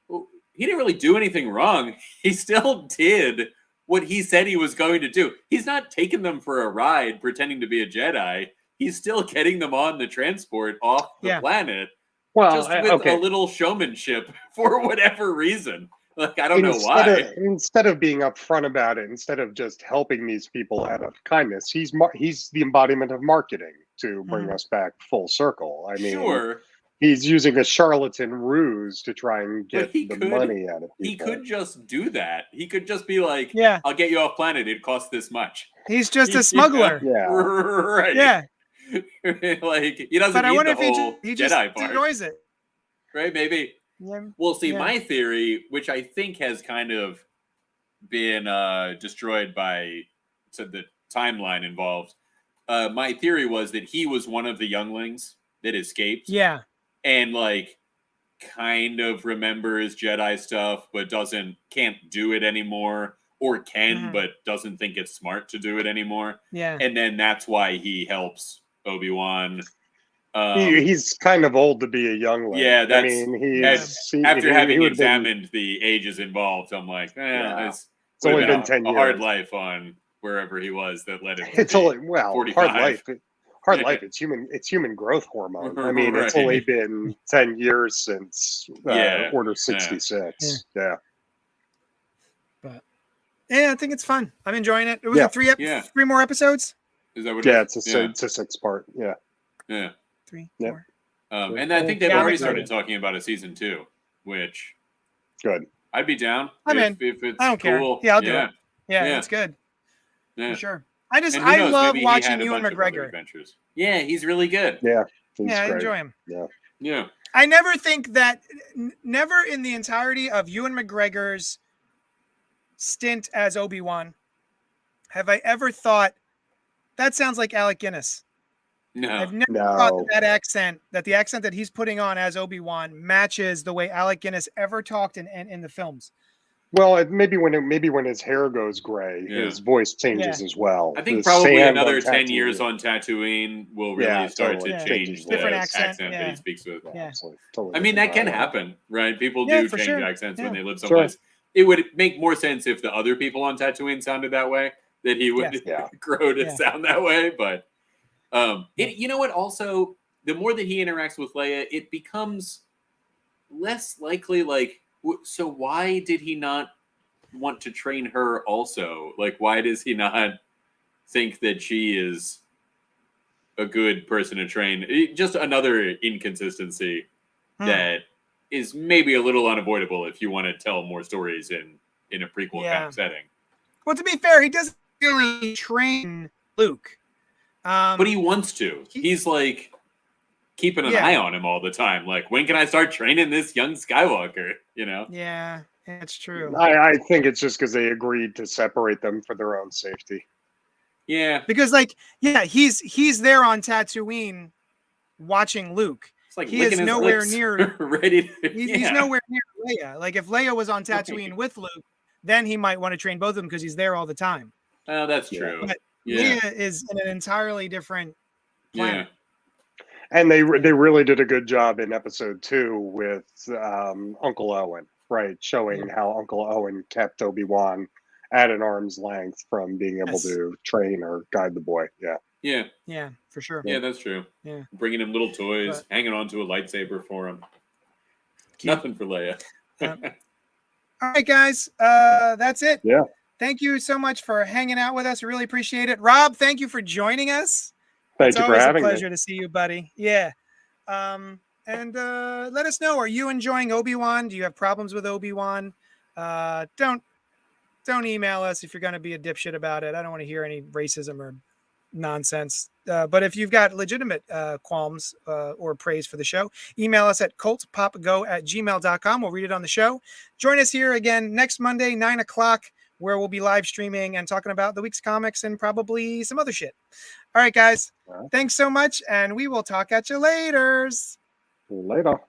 Well, he didn't really do anything wrong. He still did what he said he was going to do. He's not taking them for a ride pretending to be a Jedi. He's still getting them on the transport off the planet. Well, just with a little showmanship for whatever reason. Like, I don't know why. Instead of being upfront about it, instead of just helping these people out of kindness, he's the embodiment of marketing to bring us back full circle. I mean, he's using a charlatan ruse to try and get the money out of people. He could just do that. He could just be like, I'll get you off planet. It costs this much. He's just a smuggler. Right. Yeah. Like, he doesn't need the whole he just Jedi part. Enjoys it. Right, maybe. Well, see, my theory, which I think has kind of been destroyed by the timeline involved, my theory was that he was one of the younglings that escaped. Yeah. And, like, kind of remembers Jedi stuff, but can't do it anymore, or can, but doesn't think it's smart to do it anymore. Yeah. And then that's why he helps Obi-Wan. He's kind of old to be a youngling. Yeah, that's. I mean, after having examined the ages involved, I'm like, it's only been 10 years. A hard life on wherever he was that led him. It's only 45. hard life. It's human growth hormone. I mean, it's only been 10 years since Order 66. Yeah. But I think it's fun. I'm enjoying it. It was three more episodes. Is that what? It's a 6-part. Yeah. 3, 4. And I think they've already started talking about a season 2, which good. I'd be down. I'm in. If it's I don't cool. care. Yeah, I'll do it. Yeah, it's good. For sure. I love watching Ewan McGregor. Adventures. Yeah, he's really good. Yeah. I enjoy him. Yeah. I never think that, never in the entirety of Ewan McGregor's stint as Obi-Wan have I ever thought, that sounds like Alec Guinness. No. I've never thought that the accent that he's putting on as Obi-Wan matches the way Alec Guinness ever talked in the films. Well, maybe when his hair goes gray, his voice changes as well. I think probably another 10 years on Tatooine will really start to change the different accent that he speaks with. Yeah. I mean, that can happen, right? People do change accents when they live someplace. It would make more sense if the other people on Tatooine sounded that way, that he would grow to sound that way. But you know what? Also, the more that he interacts with Leia, it becomes less likely. Like, so why did he not want to train her also? Like, why does he not think that she is a good person to train? Just another inconsistency that is maybe a little unavoidable if you want to tell more stories in a prequel kind of setting. Well, to be fair, he doesn't really train Luke. But he wants to. He's like keeping an eye on him all the time. Like, when can I start training this young Skywalker? You know? Yeah. It's true. I think it's just because they agreed to separate them for their own safety. Yeah, Because like, yeah, he's there on Tatooine watching Luke. it's like He licking is his nowhere lips, near ready. he's nowhere near Leia. Like if Leia was on Tatooine with Luke, then he might want to train both of them because he's there all the time. Oh, that's Yeah. true. But Yeah, Leia is in an entirely different planet. And they really did a good job in episode 2 with Uncle Owen, right? Showing how Uncle Owen kept Obi-Wan at an arm's length from being able to train or guide the boy. Yeah, for sure. Yeah, that's true. Yeah. Bringing him little toys, But- hanging on to a lightsaber for him. Cute. Nothing for Leia. All right, guys. That's it. Yeah. Thank you so much for hanging out with us. We really appreciate it. Rob, thank you for joining us. Thank It's you for always a having pleasure me. to see you, buddy. Yeah. And let us know. Are you enjoying Obi-Wan? Do you have problems with Obi-Wan? Don't email us if you're going to be a dipshit about it. I don't want to hear any racism or nonsense. But if you've got legitimate qualms or praise for the show, email us at cultpopgo@gmail.com. We'll read it on the show. Join us here again next Monday, 9 o'clock, where we'll be live streaming and talking about the week's comics and probably some other shit. All right, guys. Thanks so much, and we will talk at you later. Later.